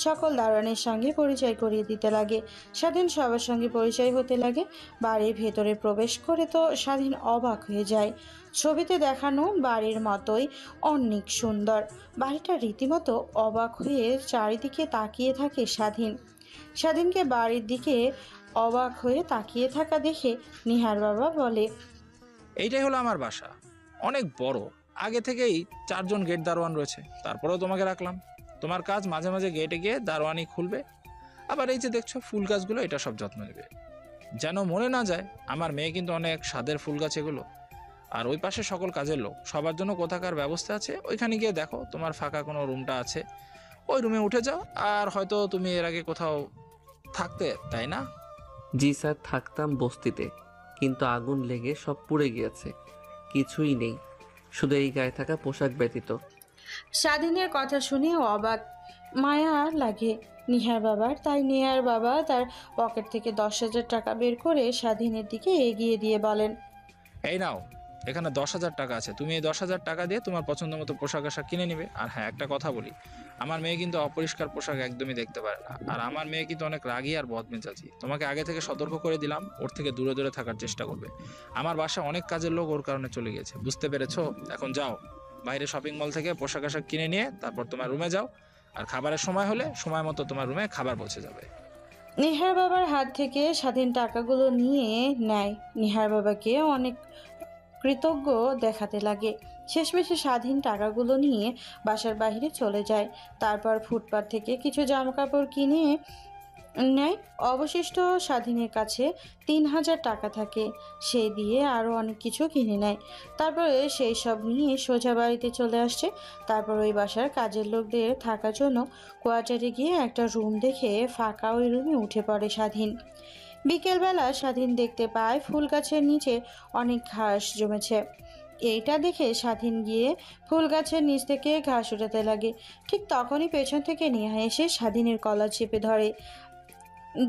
সকল দারোয়ানের সঙ্গে পরিচয় করিয়ে দিতে লাগে। স্বাধীন সবার সঙ্গে পরিচয় হতে লাগে। বাড়ির ভেতরে প্রবেশ করে তো স্বাধীন অবাক হয়ে যায়। ছবিতে দেখানো বাড়ির মতোই অনেক সুন্দর। বাড়িটা রীতিমতো অবাক হয়ে চারিদিকে তাকিয়ে থাকে স্বাধীন। স্বাধীনকে বাড়ির দিকে অবাক হয়ে তাকিয়ে থাকা দেখে নিহার বাবা বলে, এইটাই হলো আমার বাসা, অনেক বড়। আগে থেকেই 4জন গেট দারোয়ান রয়েছে, তারপরেও তোমাকে রাখলাম। তোমার কাজ মাঝে মাঝে গেটে গিয়ে দারোয়ানি খুলবে, আবার এই যে দেখছো ফুল গাছগুলো, এটা সব যত্ন নেবে, যেন মনে না যায় আমার মেয়ে কিন্তু অনেক স্বাদের ফুল গাছ এগুলো। আর ওই পাশে সকল কাজের লোক, সবার জন্য কোথাকার ব্যবস্থা আছে, ওইখানে গিয়ে দেখো তোমার ফাঁকা কোনো রুমটা আছে, ওই রুমে উঠে যাও। আর হয়তো তুমি এর আগে কোথাও থাকতে, তাই না? জি স্যার, থাকতাম বস্তিতে, কিন্তু আগুন লেগে সব পুড়ে গিয়েছে, কিছুই নেই, শুধু এই গায়ে থাকা পোশাক ব্যতীত। স্বাধীনের কথা শুনে অবাক মায়া লাগে নিহার বাবার। তাই নিহার বাবা তার পকেট থেকে 10,000 টাকা বের করে স্বাধীনের দিকে এগিয়ে দিয়ে বলেন, এই নাও, এখানে 10,000 টাকা আছে, তুমি এই 10,000 টাকা দিয়ে তোমার পছন্দ মতো পোশাক আশাক কিনে নিবে। আর হ্যাঁ, একটা কথা বলি, আমার মেয়ে কিন্তু অপরিষ্কার পোশাক একদমই দেখতে পারে না। আর আমার মেয়ে কিন্তু অনেক রাগী আর বদমেজাজি। তোমাকে আগে থেকে সতর্ক করে দিলাম, ওর থেকে দূরে দূরে থাকার চেষ্টা করবে। আমার বাসায় অনেক কাজের লোক ওর কারণে চলে গেছে, বুঝতে পেরেছো? এখন যাও, বাইরে শপিং মল থেকে পোশাক আশাক কিনে নিয়ে তারপর তোমার রুমে যাও। আর খাবারের সময় হলে সময় মতো তোমার রুমে খাবার পৌঁছে যাবে। নিহার বাবার হাত থেকে স্বাধীন টাকাগুলো নিয়ে নেয়। নিহার বাবাকে অনেক কৃতজ্ঞ দেখাতে লাগে। শেষমেশে স্বাধীন টাকাগুলো নিয়ে বাসার বাইরে চলে যায়। তারপর ফুটপাত থেকে কিছু জামাকাপড় কিনে নেয়। অবশিষ্ট স্বাধীনের কাছে 3,000 টাকা থাকে, সে দিয়ে আরও অনেক কিছু কিনে নেয়। তারপরে সেই সব নিয়ে সোজা বাড়িতে চলে আসছে। তারপর ওই বাসার কাজের লোকদের থাকার জন্য কোয়ার্টারে গিয়ে একটা রুম দেখে ফাঁকা ওই রুমে উঠে পড়ে স্বাধীন। বিকেলবেলা স্বাধীন দেখতে পায় ফুল গাছের নিচে অনেক ঘাস জমেছে। এইটা দেখে স্বাধীন গিয়ে ফুল গাছের নিচ থেকে ঘাস উঠাতে লাগে। ঠিক তখনই পেছন থেকে নেহা এসে স্বাধীনের কলার চেপে ধরে।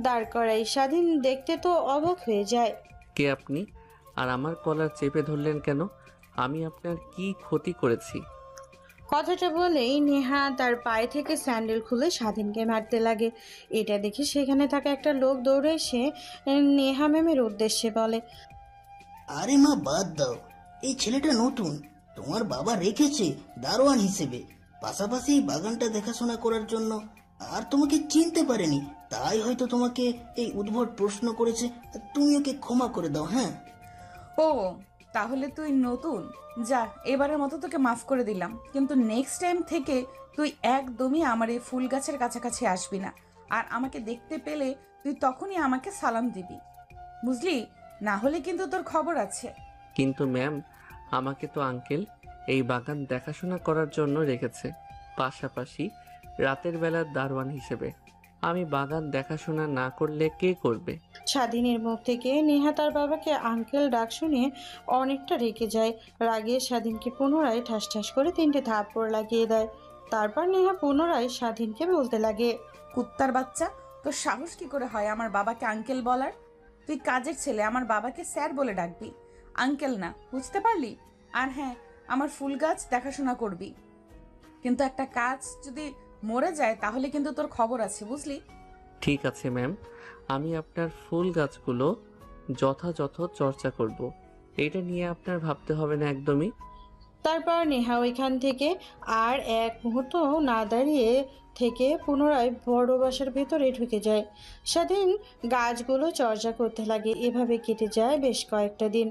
দাঁড় করায়। স্বাধীন দেখতে তো অবাক হয়ে যায়। কে আপনি? আর আমার কলার চেপে ধরলেন কেন? আমি আপনার কি ক্ষতি করেছি? কথাটা বলেই নেহা তার পায়ে থেকে স্যান্ডেল খুলে স্বাধীনকে মারতে লাগে। এটা দেখে সেখানে থাকা একটা লোক দৌড়ে এসে নেহা ম্যামের উদ্দেশ্যে বলে, আরে মা বাদ দাও, এই ছেলেটা নতুন, তোমার বাবা রেখেছে দারোয়ান হিসেবে, পাশাপাশি এই বাগানটা দেখাশোনা করার জন্য। আর তোমাকে চিনতে পারেনি, তাই হয়তো তোমাকে এই উদ্ভট প্রশ্ন করেছে। তুমি ওকে ক্ষমা করে দাও। হ্যাঁ, ও তাহলে তুই নতুন, যা এবারের মতো তোকে মাফ করে দিলাম, কিন্তু নেক্সট টাইম থেকে তুই একদমই আমার এই ফুল গাছের কাছাকাছি আসবি না। আর আমাকে দেখতে পেলে তুই তখনই আমাকে সালাম দিবি, বুঝলি? না হলে কিন্তু তোর খবর আছে। কিন্তু ম্যাম, আমাকে তো আঙ্কেল এই বাগান দেখাশোনা করার জন্য রেখেছে, পাশাপাশি রাতের বেলার দারোয়ান হিসেবে। আমি বাগান দেখাশোনা না করলে কে করবে? স্বাধীনের মুখ থেকে নেহা তার বাবাকে আঙ্কেল ডাক শুনে অনেকটা রেগে যায়। রাগে স্বাধীনকে পুনরায় ঠাস ঠাস করে 3টে থাপ্পড় লাগিয়ে দেয়। তারপর নেহা পুনরায় স্বাধীনকে বলতে লাগে, কুত্তার বাচ্চা, তোর সাহস কি করে হয় আমার বাবাকে আঙ্কেল বলার? তুই কাজের ছেলে, আমার বাবাকে স্যার বলে ডাকবি, আঙ্কেল না, বুঝতে পারলি? আর হ্যাঁ, আমার ফুল গাছ দেখাশোনা করবি, কিন্তু একটা কাজ যদি মরে যায় তাহলে কিন্তু তোর খবর আছে, বুঝলি? ঠিক আছে ম্যাম, আমি আপনার ফুল গাছগুলো যথাযথ চর্চা করব। এটা নিয়ে আপনার ভাবতে হবে না একদমই। তারপর নেহা ওইখান থেকে আর এক মুহূর্ত না দাঁড়িয়ে থেকে পুনরায় বড় বাসার ভেতরে ঢুকে যায়। স্বাধীন গাছগুলো চর্চা করতে লাগে। এভাবে কেটে যায় বেশ কয়েকটা দিন।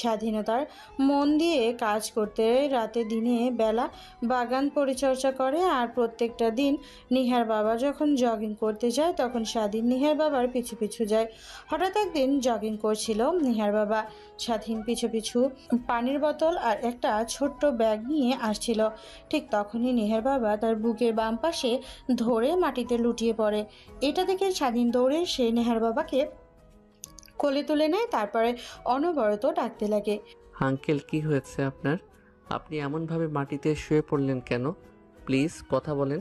স্বাধীনতার মন দিয়ে কাজ করতে রাতে দিনে বেলা বাগান পরিচর্যা করে। আর প্রত্যেকটা দিন নিহার বাবা যখন জগিং করতে যায় তখন স্বাধীন নিহার বাবার পিছু পিছু যায়। হঠাৎ একদিন জগিং করছিল নিহার বাবা। স্বাধীন পিছু পিছু পানির বোতল আর একটা ছোট্ট ব্যাগ নিয়ে আসছিল। ঠিক তখনই নিহার বাবা তার বুকের বাম পাশে ধরে মাটিতে লুটিয়ে পড়ে। এটা দেখে স্বাধীন দৌড়ে সে নেহার বাবাকে কোলে তুলে নেয়। তারপরে অনবরত ডাকতে লাগে, আঙ্কেল, কি হয়েছে আপনার? আপনি এমনভাবে মাটিতে শুয়ে পড়লেন কেন? প্লিজ কথা বলেন,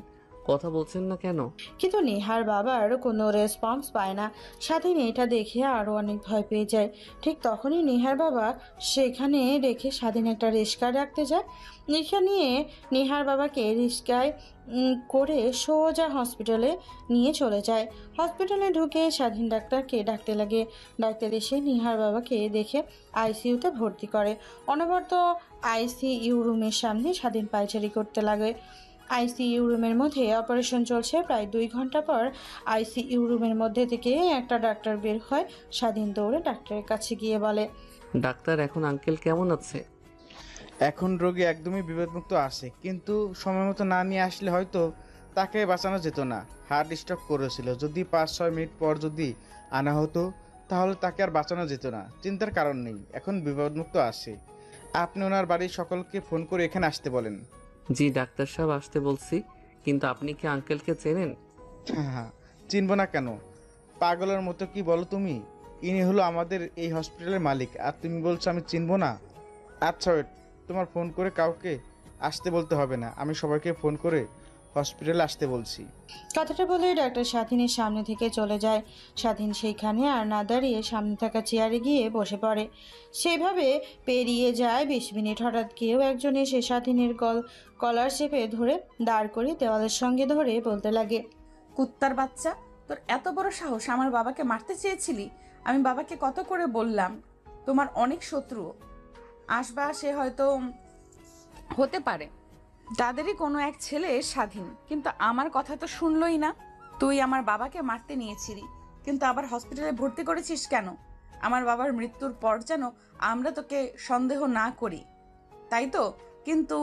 কথা বলছেন না কেন? কিন্তু নেহার বাবার কোনো রেসপন্স পায় না। স্বাধীন এটা দেখে আরও অনেক ভয় পেয়ে যায়। ঠিক তখনই নেহার বাবা সেখানে রেখে স্বাধীন একটা রিক্সা ডাকতে যায়। রিক্সা নিয়ে নেহার বাবাকে রিক্সায় করে সোজা হসপিটালে নিয়ে চলে যায়। হসপিটালে ঢুকে স্বাধীন ডাক্তারকে ডাকতে লাগে। ডাক্তার এসে নিহার বাবাকে দেখে আইসিইউতে ভর্তি করে। অনবরত আইসিইউ রুমের সামনে স্বাধীন পায়চারি করতে লাগে। আইসিইউ রুমের মধ্যে অপারেশন চলছে। প্রায় 2 ঘন্টা পর আইসিইউ রুমের মধ্যে থেকে একটা ডাক্তার বের হয়। স্বাধীন দৌড়ে ডাক্তারের কাছে গিয়ে বলে, ডাক্তার, এখন আঙ্কেল কেমন আছে? এখন রোগী একদমই বিপদমুক্ত আছে, কিন্তু সময় মতো না নিয়ে আসলে হয়তো তাকে বাঁচানো যেত না। হার্ট স্ট্রোক করেছিল, যদি 5-6 মিনিট পর যদি আনা হতো তাহলে তাকে আর বাঁচানো যেত না। চিন্তার কারণ নেই, এখন বিপদমুক্ত আছে। আপনি ওনার বাড়ির সকলকে ফোন করে এখানে আসতে বলেন। জি ডাক্তার সাহেব, আসতে বলছি, কিন্তু আপনি কি আঙ্কেলকে চেনেন? হ্যাঁ, চিনব না কেন? পাগলের মতো কি বলো তুমি? ইনি হলো আমাদের এই হসপিটালের মালিক, আর তুমি বলছো আমি চিনব না? আচ্ছা ওয়েট, তোমার ফোন করে কাউকে আসতে বলতে হবে না, আমি সবাইকে ফোন করে হসপিটালে আসতে বলছি। কথাটা বলে ডাক্তার স্বাধীনের সামনে থেকে চলে যায়। স্বাধীন সেইখানে আর না দাঁড়িয়ে সামনে থাকা চেয়ারে গিয়ে বসে পড়ে। সেইভাবে পেরিয়ে যায় 20 মিনিট। হঠাৎ কেউ একজন এসে স্বাধীনের কলার চেপে ধরে দাঁড় করে দেওয়ালের সঙ্গে ধরে বলতে লাগে, কুত্তার বাচ্চা, তোর এত বড় সাহস, আমার বাবাকে মারতে চেয়েছিলি? আমি বাবাকে কত করে বললাম তোমার অনেক শত্রু আসবা, সে হয়তো হতে পারে তাদেরই কোনো এক ছেলে স্বাধীন, কিন্তু আমার কথা তো শুনলই না। তুই আমার বাবাকে মারতে নিয়েছিলি, কিন্তু আবার হসপিটালে ভর্তি করেছিস কেন? আমার বাবার মৃত্যুর পর যেন আমরা তোকে সন্দেহ না করি, তাই তো? কিন্তু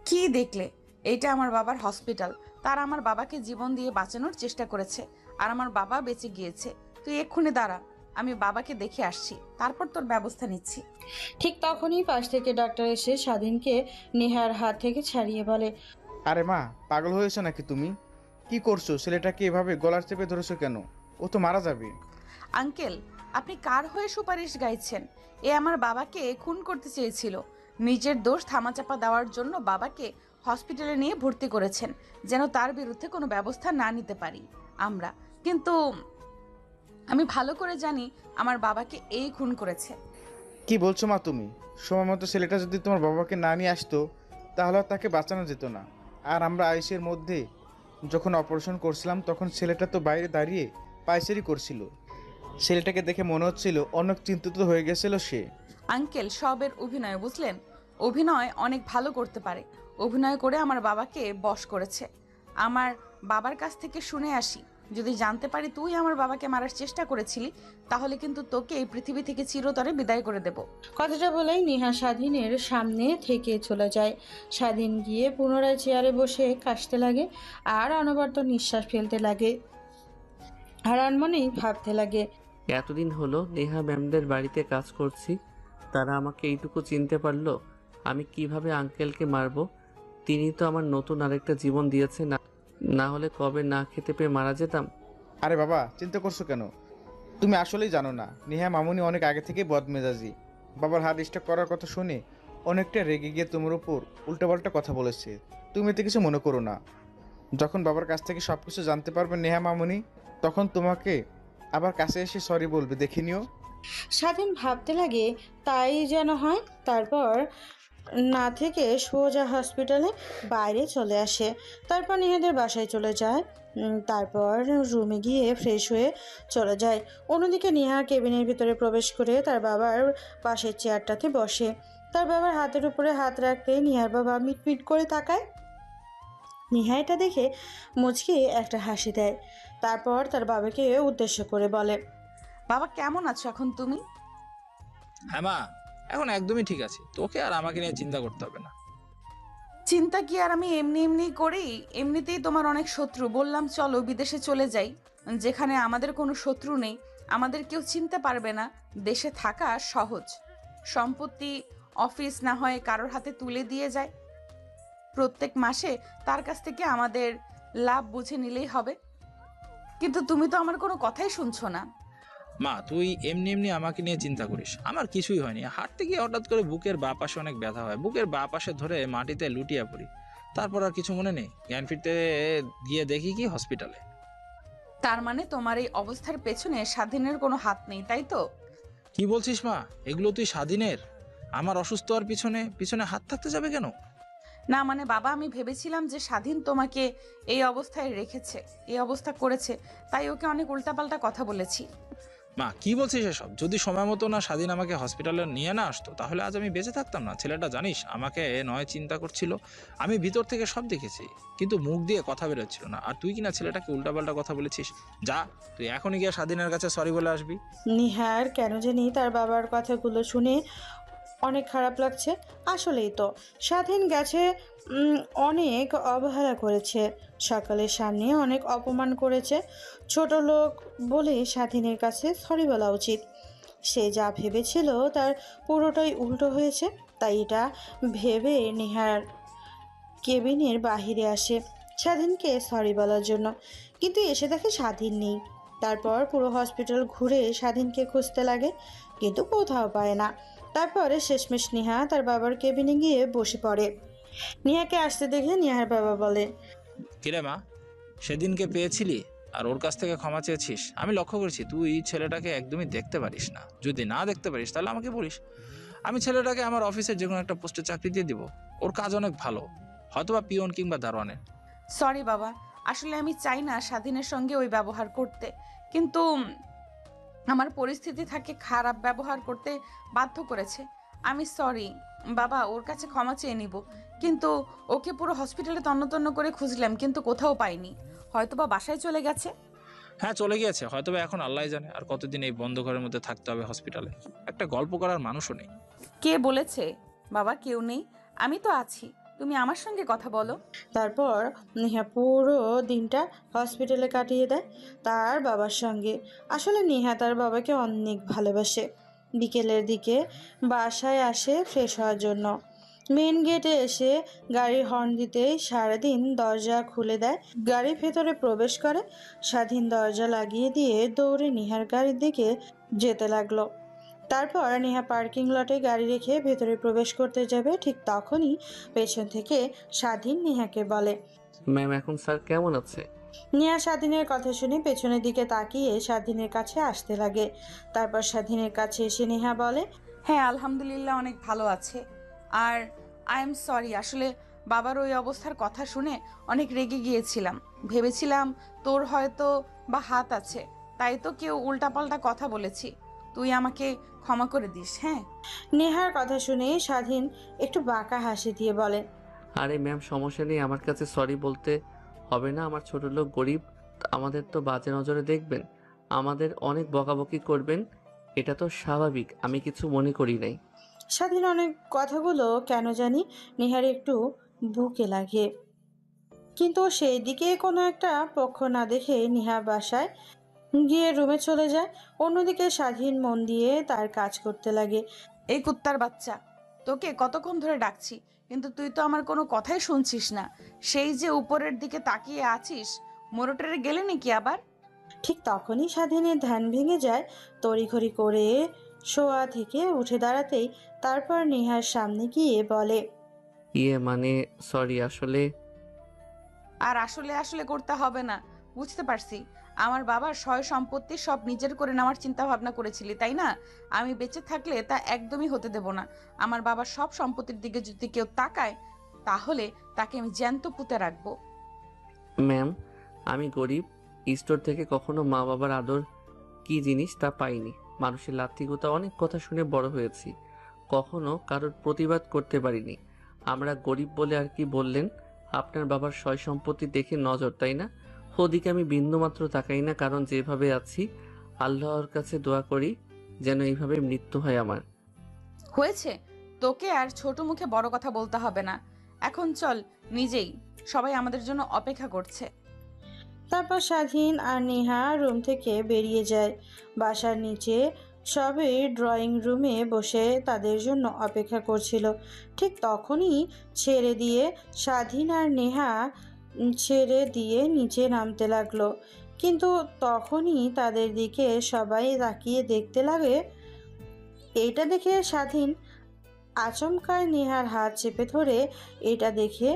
কি দেখলে? এইটা আমার বাবার হসপিটাল, তারা আমার বাবাকে জীবন দিয়ে বাঁচানোর চেষ্টা করেছে, আর আমার বাবা বেঁচে গিয়েছে। তুই এক্ষুনি দাঁড়া, আমি বাবাকে দেখে আসছি, তারপর তোর ব্যবস্থা নিচ্ছি। ঠিক তখনই পাশ থেকে ডাক্তার এসে স্বাধীনকে নেহার হাত থেকে ছাড়িয়ে বলে, আরে মা, পাগল হয়েছো নাকি তুমি? কি করছো? ছেলেটাকে এভাবে গলার চেপে ধরেছো কেন? ও তো মারা যাবে। আঙ্কেল, আপনি কার হয়ে সুপারিশ গাইছেন? এ আমার বাবাকে খুন করতে চেয়েছিল। নিজের দোষ ধামাচাপা দেওয়ার জন্য বাবাকে হসপিটালে নিয়ে ভর্তি করেছেন, যেন তার বিরুদ্ধে কোনো ব্যবস্থা না নিতে পারি আমরা। কিন্তু আমি ভালো করে জানি আমার বাবাকে এই খুন করেছে। কি বলছো মা তুমি? সময় মতো ছেলেটা যদি তোমার বাবাকে না নিয়ে আসতো তাহলে আর তাকে বাঁচানো যেত না। আর আমরা আইসির মধ্যে যখন অপারেশন করছিলাম তখন ছেলেটা তো বাইরে দাঁড়িয়ে পায়চারি করছিল। ছেলেটাকে দেখে মনে হচ্ছিল অনেক চিন্তিত হয়ে গেছিল সে। আঙ্কেল সবের অভিনয়, বুঝলেন? অভিনয় অনেক ভালো করতে পারে। অভিনয় করে আমার বাবাকে বশ করেছে। আমার বাবার কাছ থেকে শুনে আসি, যদি জানতে পারি তুই আমার বাবাকে মারার চেষ্টা করেছিলি, তাহলে কিন্তু তোকে এই পৃথিবী থেকে চিরতরে বিদায় করে দেব। কথাটা বলেই নেহা স্বাধীনের সামনে থেকে চলে যায়। স্বাধীন গিয়ে পুনরায় চেয়ারে বসে কাশতে লাগে আর অনবরত নিঃশ্বাস ফেলতে লাগে আর আনমনেই ভাবতে লাগে। এতদিন হলো নেহা ম্যামদের বাড়িতে কাজ করছি, তারা আমাকে এইটুকু চিনতে পারলো। আমি কিভাবে আঙ্কেলকে মারবো? তিনি তো আমার নতুন আরেকটা জীবন দিয়েছে, না না হলে কবে না খেতে পেয়ে মারা যেতাম। আরে বাবা, চিন্তা করছো কেন? তুমি আসলেই জানো না, নেহা মামুনি অনেক আগে থেকেই বদমেজাজি। বাবার হার্ট স্ট্রোক করার কথা শুনে অনেকটা রেগে গিয়ে তোমার উপর উল্টাপাল্টা কথা বলেছে। তুমি এতে কিছু মনে করো না। যখন বাবার কাছ থেকে সব কিছু জানতে পারবে নেহা মামুনি, তখন তোমাকে আবার কাছে এসে সরি বলবে, দেখে নিও। স্বাধীন ভাবতে লাগে তাই যেন হয়। তারপর না থেকে সোজা হসপিটালে বাইরে চলে আসে। তারপর নেহাদের বাসায় চলে যায়। তারপর রুমে গিয়ে ফ্রেশ হয়ে চলে যায়। অন্যদিকে নেহা কেবিনের ভিতরে প্রবেশ করে তার বাবার পাশের চেয়ারটাতে বসে। তার বাবার হাতের উপরে হাত রাখতে নেহার বাবা মিটমিট করে তাকায়। নেহা এটা দেখে মুচকি একটা হাসি দেয়। তারপর তার বাবাকে উদ্দেশ্য করে বলে, বাবা কেমন আছো এখন তুমি? হ্যাঁ মা, এখন একদমই ঠিক আছে, তোকে আর আমাকে নিয়ে চিন্তা করতে হবে না। চিন্তা কি আর আমি এমনি এমনি করি? এমনিতেই তোমার অনেক শত্রু। বললাম চলো বিদেশে চলে যাই, যেখানে আমাদের কোনো শত্রু নেই, আমাদের কেউ চিনতে পারবে না। দেশে থাকা সহজ, সম্পত্তি অফিস না হয় কারোর হাতে তুলে দিয়ে যায়, প্রত্যেক মাসে তার কাছ থেকে আমাদের লাভ বুঝে নিলেই হবে। কিন্তু তুমি তো আমার কোনো কথাই শুনছো না। মা, তুই এমনি এমনি আমাকে নিয়ে চিন্তা করিস, আমার কিছুই হয়নি। হাঁটতে গিয়ে হঠাৎ করে বুকের বাঁ পাশে অনেক ব্যথা হয়, বুকের বাঁ পাশে ধরে মাটিতে লুটিয়ে পড়ি। তারপর আর কিছু মনে নেই, জ্ঞান ফিরতে গিয়ে দেখি কি হসপিটালে। তার মানে তোমার এই অবস্থার পেছনে স্বাধীনের কোনো হাত নেই, তাই তো? কি বলছিস মা? এগুলো তুই স্বাধীনের? আমার অসুস্থ হওয়ার পিছনে পিছনে হাত থাকতে যাবে কেন? না মানে বাবা, আমি ভেবেছিলাম যে স্বাধীন তোমাকে এই অবস্থায় রেখেছে, এই অবস্থা করেছে, তাই ওকে অনেক উল্টাপাল্টা কথা বলেছি। মা কি বলছিস এসব? যদি সময় মতো না স্বাধীন আমাকে হসপিটালে নিয়ে না আসতো তাহলে আজ আমি বেঁচে থাকতাম না। ছেলেটা জানিস আমাকে নয় চিন্তা করছিল, আমি ভিতর থেকে সব দেখেছি, কিন্তু মুখ দিয়ে কথা বেরোচ্ছিল না। আর তুই কিনা ছেলেটাকে উল্টাপাল্টা কথা বলেছিস। যা, তুই এখনই গিয়ে স্বাধীনের কাছে সরি বলে আসবি। নিহার কেন জানি তার বাবার কথাগুলো শুনে অনেক খারাপ লাগছে। আসলেই তো স্বাধীন গেছে, অনেক অবহেলা করেছে, সকালের সামনে অনেক অপমান করেছে। ছোট লোক বলে স্বাধীনের কাছে সরি বলা উচিত। সে যা ভেবেছিল তার পুরোটাই উল্টো হয়েছে। তাই এটা ভেবে নেহার কেবিনের বাহিরে আসে স্বাধীনকে সরি বলার জন্য, কিন্তু এসে দেখে স্বাধীন নেই। তারপর পুরো হসপিটাল ঘুরে স্বাধীনকে খুঁজতে লাগে, কিন্তু কোথাও পায় না। তারপরে শেষমেশ নেহা তার বাবার কেবিনে গিয়ে বসে পড়ে। নেহাকে আসতে দেখে নেহার বাবা বলে, কিরে মা, সেদিনকে পেয়েছিলি আর ওর কাছ থেকে ক্ষমা চেয়েছিস? আমি লক্ষ্য করেছি তুই ছেলেটাকে একদমই দেখতে পারিস না। যদি না দেখতে পারিস তাহলে আমাকে বলিস, আমি ছেলেটাকে আমার অফিসের যে কোনো একটা পোস্টে চাকরি দিয়ে দিব। ওর কাজ অনেক ভালো, হয়তোবা পিয়ন কিংবা দারোয়ানের। সরি বাবা, আসলে আমি চাই না স্বাধীনের সঙ্গে ওই ব্যবহার করতে, কিন্তু আমার পরিস্থিতি থাকে খারাপ ব্যবহার করতে বাধ্য করেছে। আমি সরি বাবা, ওর কাছে ক্ষমা চেয়ে নিব। কিন্তু ওকে পুরো হসপিটালে তন্ন তন্ন করে খুঁজলাম, কিন্তু কোথাও পাইনি। হয়তোবা বাসায় চলে গেছে। হ্যাঁ চলে গিয়েছে, হয়তোবা এখন আল্লাহ জানে আর কতদিন এই বন্ধ ঘরের মধ্যে থাকতে হবে হসপিটালে। একটা গল্প করার মানুষও নেই। কে বলেছে বাবা কেউ নেই? আমি তো আছি, তুমি আমার সঙ্গে কথা বলো। তারপর নেহা পুরো দিনটা হসপিটালে কাটিয়ে দেয় তার বাবার সঙ্গে। আসলে নেহা তার বাবাকে অনেক ভালোবাসে। বিকেলের দিকে বাসায় আসে ফ্রেশ হওয়ার জন্য। মেন গেটে এসে গাড়ির হর্ন দিতেই সারাদিন দরজা খুলে দেয়, গাড়ির ভেতরে প্রবেশ করে। স্বাধীন দরজা লাগিয়ে দিয়ে দৌড়ে নেহার গাড়ির দিকে যেতে লাগলো। তারপর নেহা পার্কিং লটে গাড়ি রেখে ভেতরে প্রবেশ করতে যাবে, ঠিক তখনই পেছন থেকে স্বাধীন নেহাকে বলে, ম্যাম এখন স্যার কেমন আছে? নেহা স্বাধীনের কথা শুনে পেছনের দিকে তাকিয়ে স্বাধীনের কাছে আসতে লাগে। তারপর স্বাধীনের কাছে এসে নেহা বলে, হ্যাঁ আলহামদুলিল্লাহ অনেক ভালো আছে। আর আই এম সরি, আসলে বাবার ওই অবস্থার কথা শুনে অনেক রেগে গিয়েছিলাম। ভেবেছিলাম তোর হয়তো বা হাত আছে, তাই তো কেউ উল্টাপাল্টা কথা বলেছি। তুই আমাকে ক্ষমা করে দিস। হ্যাঁ নেহার কথা শুনে স্বাধীন একটু বাঁকা হাসি দিয়ে বলে, আরে ম্যাম, সমস্যা নেই, আমার কাছে সরি বলতে হবে না। আমার ছোট লোক, গরিব, আমাদের তো বাজে নজরে দেখবেন, আমাদের অনেক বকাবকি করবেন, এটা তো স্বাভাবিক, আমি কিছু মনে করি নাই। স্বাধীন অনেক কথাগুলো কেন জানি নেহার একটু বুকে লাগে, কিন্তু সেই দিকে কোনো একটা পক্ষ না দেখে নেহা বাসায় গিয়ে রুমে চলে যায়। অন্যদিকে স্বাধীন মন দিয়ে তার কাজ করতে লাগে। এই কুত্তার বাচ্চা, তোকে কতক্ষণ ধরে ডাকছি, কিন্তু তুই তো আমার কোনো কথাই শুনছিস না। সেই যে উপরের দিকে তাকিয়ে আছিস, মোরটেরে গেলে নাকি আবার? ঠিক তখনই স্বাধীনের ধ্যান ভেঙে যায়। তড়িঘড়ি করে শোয়া থেকে উঠে দাঁড়াতেই তারপর নেহার সামনে গিয়ে বলে, মানে সরি, আসলে আর আসলে আসলে করতে হবে না, বুঝতে পারছি। আমার বাবার সয় সম্পত্তি সব নিজের করে নেওয়ার চিন্তা ভাবনা করেছিলি, তাই না? আমি বেঁচে থাকলে তা একদমই হতে দেব না। আমার বাবার সব সম্পত্তির দিকে যদি কেউ তাকায়, তাহলে তাকে আমি জ্যান্ত পুঁতে রাখবো। ম্যাম, আমি গরিব, স্টোর থেকে কখনো মা বাবার আদর কি জিনিস তা পাইনি। মানুষের লাত্তিগুতা অনেক কথা শুনে বড় হয়েছি, কখনো কারোর প্রতিবাদ করতে পারিনি। আমরা গরিব বলে আর কি বললেন? আপনার বাবার সয় সম্পত্তি দেখে নজর, তাই না? ওদিকে আমি বিন্দুমাত্র তাকাই না, কারণ যেভাবে আছি আল্লাহর কাছে দোয়া করি যেন এইভাবে মৃত্যু হয় আমার। হয়েছে, তোকে আর ছোট মুখে বড় কথা বলতে হবে না। এখন চল নিজেই, সবাই আমাদের জন্য অপেক্ষা করছে। তারপর স্বাধীন আর নেহা রুম থেকে বেরিয়ে যায়। বাসার নিচে সবাই ড্রয়িং রুমে বসে তাদের জন্য অপেক্ষা করছিল। ঠিক তখনই ছেড়ে দিয়ে স্বাধীন আর নেহা ছেড়ে দিয়ে নিচে নামতে লাগলো। কিন্তু তখনই তাদের দিকে সবাই তাকিয়ে দেখতে লাগে। এইটা দেখে স্বাধীন আচমকায় নেহার হাত চেপে ধরে। এটা দেখে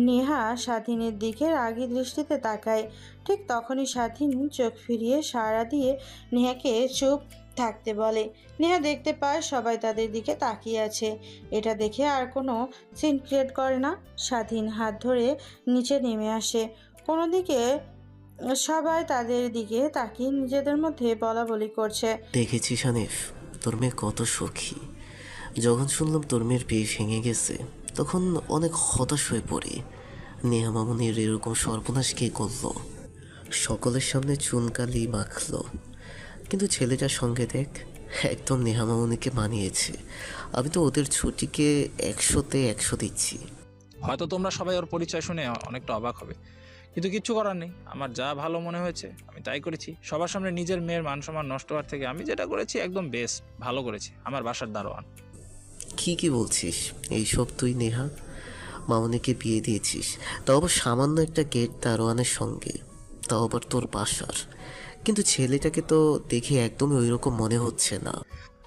নেহা স্বাধীনের দিকে রাগী দৃষ্টিতে তাকায়। ঠিক তখনই স্বাধীন চোখ ফিরিয়ে সাড়া দিয়ে নেহাকে চুপ থাকতে বলে। নেহা দেখতে পায় সবাই তাদের দিকে তাকিয়ে আছে। এটা দেখে আর কোনো সিন ক্রিয়েট করে না। স্বাধীন হাত ধরে নিচে নেমে আসে। কোনো দিকে সবাই তাদের দিকে তাকিয়ে নিজেদের মধ্যে বলাবলি করছে। দেখেছিস হানিফ, তোর মেয়ে কত সুখী। যখন শুনলাম তোর মেয়ের বিয়ে ভেঙে গেছে, তখন অনেক হতাশ হয়ে পড়ি। নেহা মামুনির এরকম সর্বনাশ কে করলো? সকলের সামনে চুনকালি মাখলো, কিন্তু ছেলেটার সঙ্গে দেখ, একদম নেহা মামুনিকে মানিয়েছে। আমি তো ওদের ছুটিকে 100-তে 100 দিচ্ছি। হয়তো তোমরা সবাই ওর পরিচয় শুনে অনেকটা অবাক হবে, কিন্তু কিচ্ছু করার নেই। আমার যা ভালো মনে হয়েছে আমি তাই করেছি। সবার সামনে নিজের মেয়ের মান সম্মান নষ্ট হওয়ার থেকে আমি যেটা করেছি একদম বেস্ট, ভালো করেছি। আমার বাসার দারোয়ান। কি বলছিস এইসব? তুই নেহা মামুনিকে বিয়ে দিয়েছিস, তাও আবার সামান্য একটা গেট দারোয়ানের সঙ্গে, তাও আবার তোর বাসার। কিন্তু ছেলেটাকে তো দেখে একদমই ওই রকম মনে হচ্ছে না।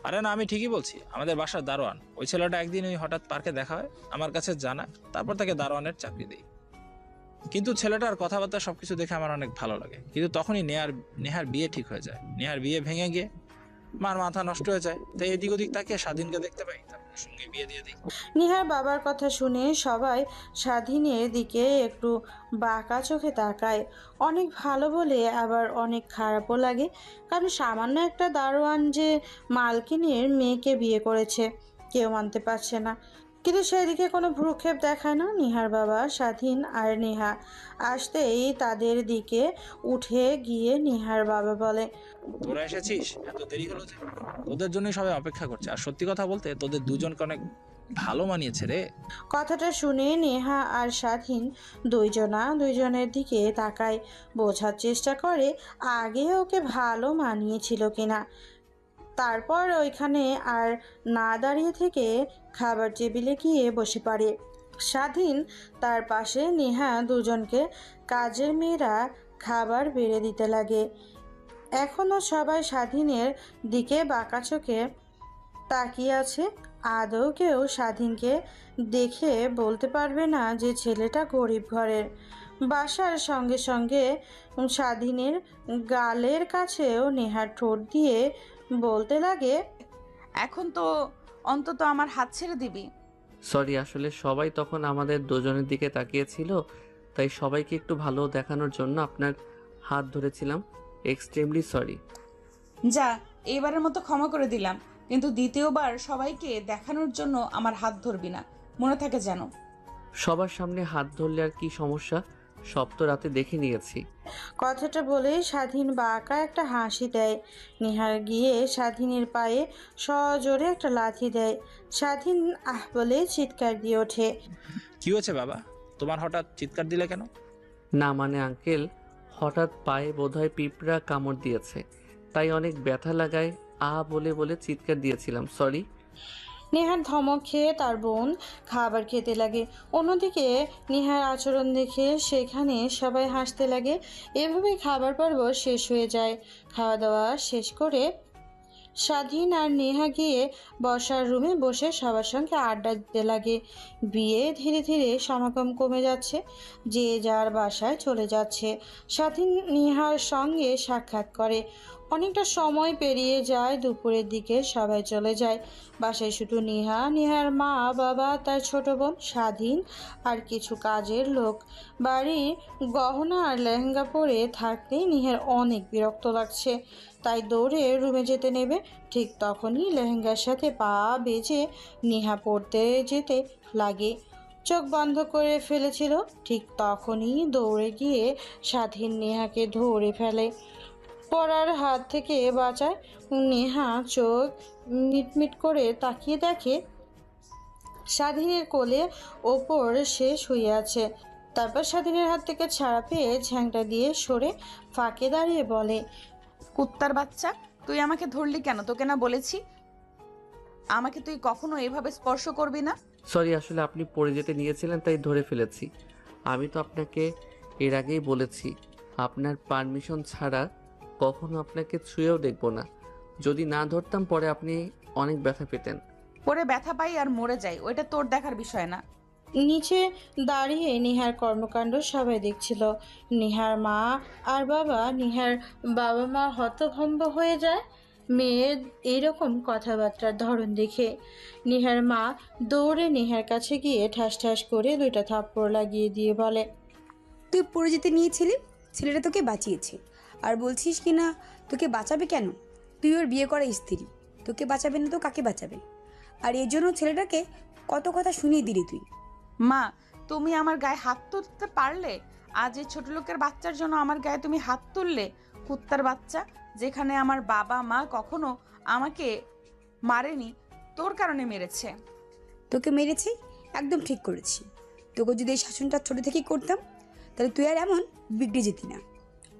আরে না, আমি ঠিকই বলছি, আমাদের বাসার দারোয়ান। ওই ছেলেটা একদিন ওই হঠাৎ পার্কে দেখা হয়, আমার কাছে জানায়, তারপর তাকে দারোয়ানের চাকরি দিই। কিন্তু ছেলেটার কথাবার্তা সবকিছু দেখে আমার অনেক ভালো লাগে। কিন্তু তখনই নেহার বিয়ে ঠিক হয়ে যায়। নেহার বিয়ে ভেঙে গিয়ে মার মাথা নষ্ট হয়ে যায়। তাই এদিক ওদিক তাকিয়ে স্বাধীনকে দেখতে পাই, তার সঙ্গে বিয়ে দিয়ে দিই। নিহার বাবার কথা শুনে সবাই স্বাধীনের দিকে একটু বাঁকা চোখে তাকায়। অনেক ভালো বলে আবার অনেক খারাপও লাগে, কারণ সামান্য একটা দারোয়ান যে মালকিনের মেয়েকে বিয়ে করেছে কেউ মানতে পারছে না। কিন্তু সেদিকে কোনো ভ্রুক্ষেপ দেখায় না নিহার বাবা। স্বাধীন আর নেহা আসতেই তাদের দিকে উঠে গিয়ে নিহার বাবা বলে, তোরা এসেছিস, এত দেরি হলো যে? তোদের জন্যই সবাই অপেক্ষা করছে। আর সত্যি কথা বলতে তোদের দুজনকে অনেক ভালো মানিয়েছে রে। কথাটা শুনে নেহা আর স্বাধীন দুইজনের দিকে তাকায়, বোঝার চেষ্টা করে আগে ওকে ভালো মানিয়েছিল কিনা। তারপর ওইখানে আর না দাঁড়িয়ে থেকে খাবার টেবিলে গিয়ে বসে পড়ে। স্বাধীন তার পাশে, নেহা দুজনকে কাজের মেয়েরা খাবার বেড়ে দিতে লাগে। এখনও সবাই স্বাধীনের দিকে বাঁকা চোখে তাকিয়ে আছে। আদৌ কেউ স্বাধীনকে দেখে বলতে পারবে না যে ছেলেটা গরিব ঘরের। বাসার সঙ্গে সঙ্গে স্বাধীনের গালের কাছেও নেহার ঠোঁট দিয়ে বলতে লাগে, এখন তো অন্তত আমার হাত ছেড়ে দিবি। সরি, আসলে সবাই তখন আমাদের দুজনের দিকে তাকিয়েছিল, তাই সবাইকে একটু ভালো দেখানোর জন্য আপনার হাত ধরেছিলাম। Extremely sorry. যা, এবারের মতো ক্ষমা করে দিলাম, কিন্তু দ্বিতীয়বার সবাইকে দেখানোর জন্য আমার হাত ধরবি না, মনে থাকে যেন। সবার সামনে হাত ধরলে আর কি সমস্যা? সব তো রাতে দেখে নিয়েছি। কথাটা বলে স্বাধীন বাঁকা একটা হাসি দেয়। নিহার গিয়ে স্বাধীনের পায়ে সজোরে একটা লাথি দেয়। স্বাধীন আহ বলে চিৎকার দিয়ে ওঠে। কি হয়েছে বাবা, তোমার হঠাৎ চিৎকার দিলে কেন? না মানে আঙ্কেল, হঠাৎ পায়ে বোধহয় পিঁপড়া কামড় দিয়েছে, তাই অনেক ব্যথা লাগায় আ বলে বলে চিৎকার দিয়েছিলাম, সরি। নেহার ধমক খেয়ে তার বোন খাবার খেতে লাগে। অন্যদিকে নেহার আচরণ দেখে সেখানে সবাই হাসতে লাগে। এভাবেই খাবার পর্ব শেষ হয়ে যায়। খাওয়া দাওয়া শেষ করে স্বাধীন আর নেহা গিয়ে বসার রুমে বসে সবার সঙ্গে আড্ডা দিতে লাগে। বিয়ে ধীরে ধীরে সমাগম কমে যাচ্ছে, যে যার বাসায় চলে যাচ্ছে। স্বাধীন নেহার সঙ্গে সাক্ষাৎ করে। অনেকটা সময় পেরিয়ে যায়, দুপুরের দিকে সবাই চলে যায়। বাসায় শুধু নেহা, নেহার মা বাবা, তার ছোট বোন স্বাধীন আর কিছু কাজের লোক। বাড়ির গহনা আর লেহেঙ্গা পরে থাকতেই নেহার অনেক বিরক্ত লাগছে, তাই দৌড়ে রুমে যেতে নেবে। ঠিক তখনই লেহেঙ্গার সাথে পা বেজে নেহা পড়তে যেতে লাগে। চোখ বন্ধ করে ফেলেছিল, ঠিক তখনই দৌড়ে গিয়ে স্বাধীন নেহাকে ধরে ফেলে, পড়ার হাত থেকে বাঁচায়। নেহা চোখ মিটমিট করে তাকিয়ে দেখে স্বাধীনের কোলে ওপর সে শুয়ে আছে। তারপর স্বাধীনের হাত থেকে ছাড়া পেয়ে ঝ্যাংটা দিয়ে সরে ফাঁকে দাঁড়িয়ে বলে, কুত্তার বাচ্চা, তুই আমাকে ধরলি কেন? তোকে না বলেছি আমাকে তুই কখনো এভাবে স্পর্শ করবি না? সরি, আসলে আপনি পড়ে যেতে নিয়েছিলেন তাই ধরে ফেলেছি। আমি তো আপনাকে এর আগেই বলেছি, আপনার পারমিশন ছাড়া কখনো আপনাকে ছুঁয়েও দেখব না। যদি না ধরতাম পরে আপনি অনেক ব্যথা পেতেন। পরে ব্যথা পাই আর মরে যাই, ওইটা তোর দেখার বিষয় না। নিচে দাঁড়িয়ে নেহার কর্মকাণ্ড সবাই দেখছিল। নেহার মা আর বাবা, নেহার বাবা মা হতভম্ব হয়ে যায় মেয়ের এইরকম কথাবার্তার ধরন দেখে। নেহার মা দৌড়ে নেহার কাছে গিয়ে ঠাস ঠাস করে 2টা থাপ্পড় লাগিয়ে দিয়ে বলে, তুই পড়ে যেতে নিয়েছিলি, ছেলেটা তোকে বাঁচিয়েছে, আর বলছিস কি না তোকে বাঁচাবে কেন? তুই ওর বিয়ে করা স্ত্রী, তোকে বাঁচাবে না তো কাকে বাঁচাবে? আর এই জন্য ছেলেটাকে কত কথা শুনিয়ে দিলি তুই। মা, তুমি আমার গায়ে হাত তুলতে পারলে? আজ এই ছোট লোকের বাচ্চার জন্য আমার গায়ে তুমি হাত তুললে? কুত্তার বাচ্চা, যেখানে আমার বাবা মা কখনো আমাকে মারেনি, তোর কারণে মেরেছে। তোকে মেরেছি, একদম ঠিক করেছি। তোকে যদি এই শাসনটা ছোটো থেকেই করতাম তাহলে তুই আর এমন বিগড়ে যেতি না।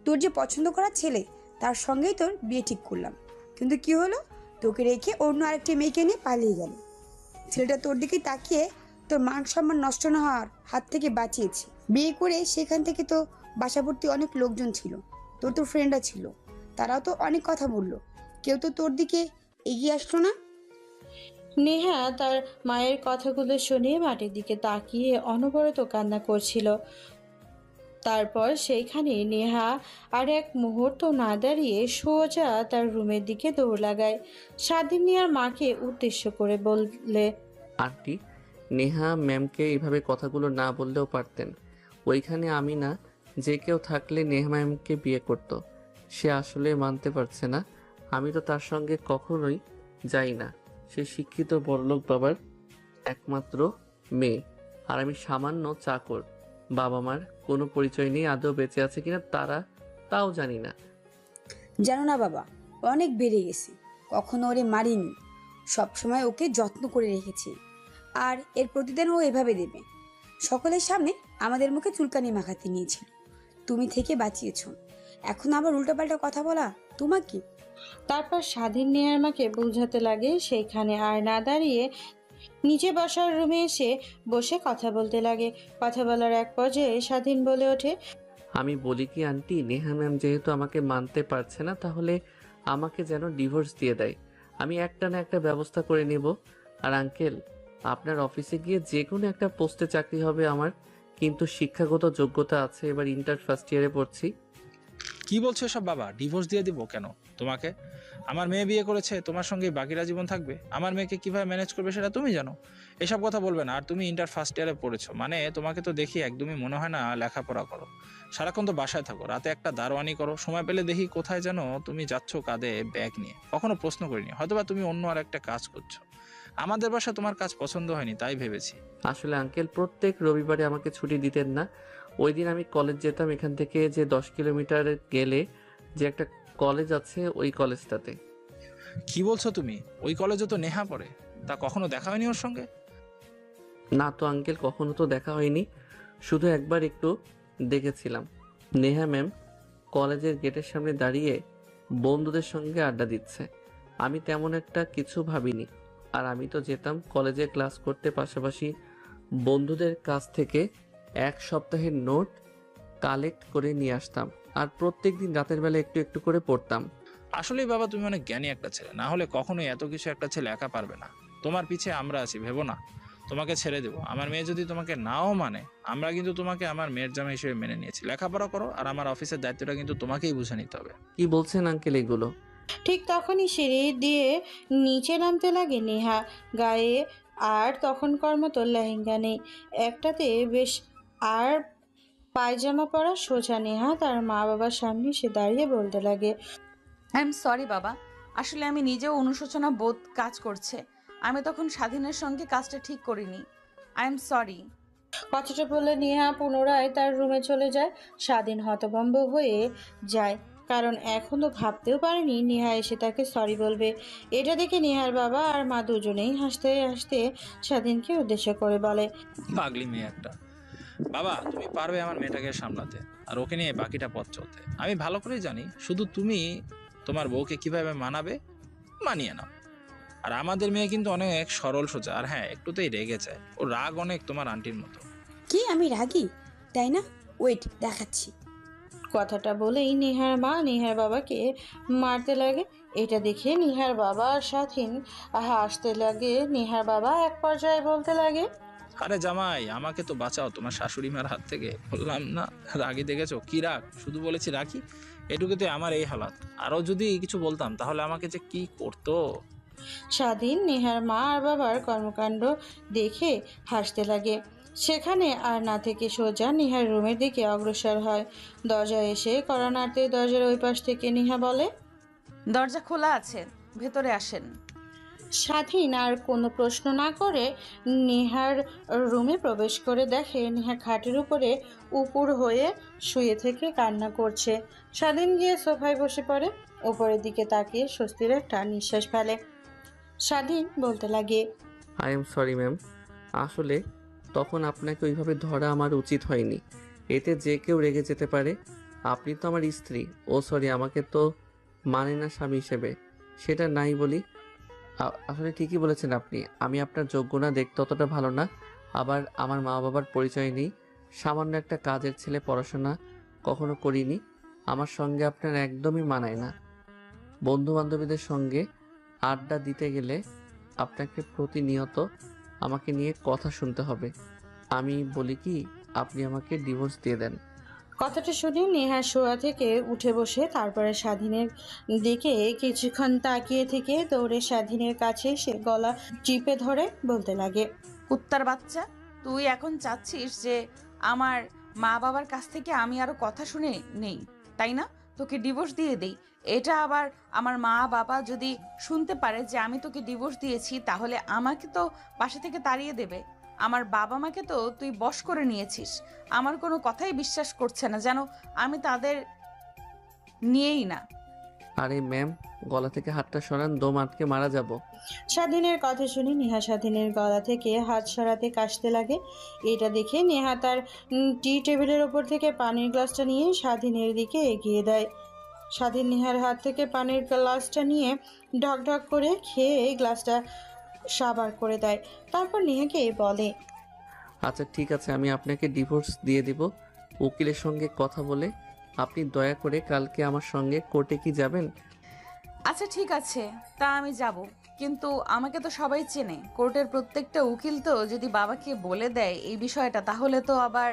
তোর যে পছন্দ করা ছেলে তার সঙ্গেই তোর বিয়ে ঠিক করলাম, কিন্তু কি হলো, তোকে রেখে অন্য আরেকটি মেয়েকে নিয়ে পালিয়ে গেল। ছেলেটা তোর দিকে তাকিয়ে তোর মান সম্মান নষ্ট না হওয়ার হাত থেকে বাঁচিয়েছে। বিয়ে করে সেখান থেকে তো বাসাভর্তি অনেক লোকজন ছিল, তোর তো ফ্রেন্ডরা ছিল, তারাও তো অনেক কথা বললো, কেউ তো তোর দিকে এগিয়ে আসলো না। নেহা তার মায়ের কথাগুলো শুনে মাটির দিকে তাকিয়ে অনবরত কান্না করছিল। তারপর সেইখানে নেহা আর এক মুহূর্ত না দাঁড়িয়ে সোজা তার রুমের দিকে দৌড় লাগায়। স্বাধীন নেহার মাকে উদ্দেশ্য করে বললে, আন্টি, নেহা ম্যামকে এইভাবে কথাগুলো না বললেও পারতেন। ওইখানে আমি না, যে কেউ থাকলে নেহা ম্যামকে বিয়ে করতো। সে আসলে মানতে পারছে না, আমি তো তার সঙ্গে কখনোই যাই না। সে শিক্ষিত বড়লোক বাবার একমাত্র মেয়ে, আর আমি সামান্য চাকর। বাবা মার কোনো পরিচয় নেই, আদৌ বেঁচে আছে কিনা তাও জানি না। জানো না বাবা, অনেক বেড়ে গেছে, কখনো ওরে মারিনি, সবসময় ওকে যত্ন করে রেখেছি, আর এর প্রতিদান ও এভাবে দেবে। সকলের সামনে আমাদের মুখে চুলকানি মাখাতে নিয়েছিল, তুমি থেকে বাঁচিয়েছ, এখন আবার উল্টোপাল্টা কথা বলা তোমার কি? তারপর স্বাধীন নেহার মাকে বোঝাতে লাগে। সেইখানে আর না দাঁড়িয়ে নিচে বসার রুমে এসে বসে কথা বলতে লাগে। কথা বলার এক পর্যায়ে স্বাধীন বলে ওঠে, আমি বলি কি আন্টি, নেহা ম্যাম যেহেতু আমাকে মানতে পারছে না, তাহলে আমাকে যেন ডিভোর্স দিয়ে দেয়। আমি একটা না একটা ব্যবস্থা করে নেব। আর আঙ্কেল, আপনার অফিসে গিয়ে যে কোনো একটা পোস্টে চাকরি হবে আমার, কিন্তু শিক্ষাগত যোগ্যতা আছে। এবার ইন্টার ফার্স্ট ইয়ারে পড়ছি। কি বলছো সব বাবা? ডিভোর্স দিয়ে দিব কেন তোমাকে? আমার মেয়ে বিয়ে করেছে, তোমার সঙ্গে বাকিরা জীবন থাকবে। আমার মেয়েকে কিভাবে ম্যানেজ করবে সেটা তুমি জানো। এসব কথা বলবে না। আর তুমি ইন্টার ফার্স্ট ইয়ারে পড়েছো মানে তোমাকে তো দেখি একদমই মনে হয় না লেখাপড়া করো। সারাক্ষণ তো বাসায় থাকো, রাতে একটা দারোয়ানি করো, সময় পেলে দেখি কোথায় যেন তুমি যাচ্ছ কাঁধে ব্যাগ নিয়ে। কখনো প্রশ্ন করিনি, হয়তোবা তুমি অন্য আর একটা কাজ করছো। আমাদের বাসা তোমার কাজ পছন্দ হয়নি, তাই ভেবেছি। আসলে আঙ্কেল প্রত্যেক রবিবারে আমাকে ছুটি দিতেন না। ওই দিন আমি কলেজ যেতাম, এখান থেকে যে 10 কিলোমিটার গেলে যে একটা কলেজ আছে, ওই কলেজটাতে। কি বলছো তুমি? ওই কলেজে তো নেহা পড়ে, তা কখনো দেখা হয়নি ওর সঙ্গে? না তো আঙ্কেল, কখনো তো দেখা হয়নি, শুধু একবার একটু দেখেছিলাম। নেহা ম্যাম কলেজের গেটের সামনে দাঁড়িয়ে বন্ধুদের সঙ্গে আড্ডা দিচ্ছে। আমি তেমন একটা কিছু ভাবিনি। আর আমি তো যেতাম কলেজে ক্লাস করতে, পাশাপাশি বন্ধুদের কাছ থেকে 1 সপ্তাহের নোট কালেক্ট করে নিয়ে আসতাম, আর প্রত্যেক দিন রাতের বেলা একটু একটু করে পড়তাম। আসলেই বাবা, তুমি অনেক জ্ঞানী একটা ছেলে, না হলে কখনোই এত কিছু একটা ছেলে একা পারবে না। তোমার পিছে আমরা আছি, ভেবো না তোমাকে ছেড়ে দেবো। আমার মেয়ে যদি তোমাকে নাও মানে, আমরা কিন্তু তোমাকে আমার মেয়ের জামাই হিসেবে মেনে নিয়েছি। লেখাপড়া করো, আর আমার অফিসের দায়িত্বটা কিন্তু তোমাকেই বুঝে নিতে হবে। কি বলছেন আঙ্কেল এগুলো? ঠিক তখনই সিঁড়ি দিয়ে নিচে নামতে লাগে নেহা। গায়ে আর তখনকার মতো লেহেঙ্গা নেই, একটাতে বেশ, আর পায়জামা পরা সোজা। নেহা তার মা বাবার সামনে সে দাঁড়িয়ে বলতে লাগে, আই এম সরি বাবা, আসলে আমি নিজেও অনুশোচনা বোধ কাজ করছে। আমি তখন স্বাধীনের সঙ্গে কাজটা ঠিক করিনি। I am sorry. কথাটা বলে নেহা পুনরায় তার রুমে চলে যায়। স্বাধীন হতভম্ব হয়ে যায়, কারণ এখনও ভাবতেও পারেনি নেহা এসে তাকে সরি বলবে। এটা দেখে নেহার বাবা আর মা দুজনেই হাসতে হাসতে স্বাধীনকে উদ্দেশ্য করে বলে, পাগলি মেয়ে একটা। বাবা, তুমি পারবে আমার মেয়েটাকে সামলাতে, আর ওকে নিয়ে বাকিটা পথ চলতে। আমি ভালো করেই জানি, শুধু তুমি তোমার বউকে কিভাবে মানাবে মানিয়ে নাও। আর আমাদের মেয়ে কিন্তু অনেক সরল সোজা, আর হ্যাঁ, একটুতেই রেগে যায়। ও রাগ অনেক তোমার আন্টির মতো। কি আমি রাগি? তাই না? ওয়েট, দেখাচ্ছি। কথাটা বলেই নেহার মা নেহার বাবাকে মারতে লাগে। এটা দেখে নেহার বাবা আর স্বাধীন হাসতে লাগে। নেহার বাবা এক পর্যায়ে বলতে লাগে, আরে জামাই, আমাকে তো বাঁচাও তোমার শাশুড়ি মার হাত থেকে। বললাম না রাগি দেখেছো? কি রাগ? শুধু বলেছি রাখি, এটুকুতে আমার এই হালাত। আরও যদি কিছু বলতাম তাহলে আমাকে যে কি করতো। স্বাধীন নেহার মা আর বাবার কর্মকাণ্ড দেখে হাসতে লাগে। সেখানে আর না থেকে সোজা নেহার রুমের দিকে অগ্রসর হয়। দরজায় এসে কড়া নাড়তে দরজার ওই পাশ থেকে নেহা বলে, দরজা খোলা আছে, ভেতরে আসেন। স্বাধীন আর কোনো প্রশ্ন না করে নেহার রুমে প্রবেশ করে দেখে নেহা খাটের উপরে উপুর হয়ে শুয়ে থেকে কান্না করছে। স্বাধীন গিয়ে সোফায় বসে পড়ে, উপরের দিকে তাকিয়ে স্বস্তির একটা নিঃশ্বাস ফেলে। স্বাধীন বলতে লাগে, আই এম সরি ম্যাম, আসলে তখন আপনাকে ওইভাবে ধরা আমার উচিত হয়নি। এতে যে কেউ রেগে যেতে পারে। আপনি তো আমার স্ত্রী। ও সরি, আমাকে তো মানে না স্বামী হিসেবে, সেটা নাই বলি। আসলে ঠিকই বলেছেন আপনি, আমি আপনার যোগ্য না, দেখতে অতটা ভালো না, আবার আমার মা বাবার পরিচয় নেই, সামান্য একটা কাজের ছেলে, পড়াশোনা কখনো করিনি। আমার সঙ্গে আপনার একদমই মানায় না। বন্ধু বান্ধবীদের সঙ্গে আড্ডা দিতে গেলে আপনাকে প্রতিনিয়ত আমাকে নিয়ে কথা শুনতে হবে। আমি বলি কি, আপনি আমাকে ডিভোর্স দিয়ে দেন। কথাটা শুনে নেহা শোয়া থেকে উঠে বসে তারপরে স্বাধীনের দিকে কিছুক্ষণ তাকিয়ে থেকে দৌড়ে স্বাধীনের কাছে সে গলা চিপে ধরে বলতে লাগে, কুত্তার বাচ্চা, তুই এখন চাচ্ছিস যে আমার মা বাবার কাছ থেকে আমি আরো কথা শুনে নেই, তাই না? তোকে ডিভোর্স দিয়ে দেই। এটা আবার আমার মা বাবা যদি শুনতে পারে যে আমি তোকে ডিভোর্স দিয়েছি, তাহলে আমাকে তো বাসা থেকে তাড়িয়ে দেবে। আমার বাবা মাকে তো তুই বশ করে নিয়েছিস। আমার কোনো কথাই বিশ্বাস করছে না, যেন আমি তাদের নিয়েই না। আরে ম্যাম, গলা থেকে হাতটা সরান, দম আটকে মারা যাব। স্বাধীনের কথা শুনে নেহা স্বাধীনের গলা থেকে হাত সরাতে কাশতে লাগে। এটা দেখে নেহা তার টি টেবিলের ওপর থেকে পানির গ্লাসটা নিয়ে স্বাধীনের দিকে এগিয়ে দেয়। স্বাধীন নেহার হাত থেকে পানির গ্লাসটা নিয়ে ঢক ঢক করে খেয়ে গ্লাসটা সাবার করে দেয়। তারপর নেহাকে বলে, আচ্ছা ঠিক আছে, আমি আপনাকে ডিভোর্স দিয়ে দিব উকিলের সঙ্গে কথা বলে। আপনি দয়া করে কালকে আমার সঙ্গে কোর্টে কি যাবেন? আচ্ছা ঠিক আছে, তা আমি যাব। কিন্তু আমাকে তো সবাই চেনে, কোর্টের প্রত্যেকটা উকিল তো যদি বাবাকে বলে দেয় এই বিষয়টা, তাহলে তো আবার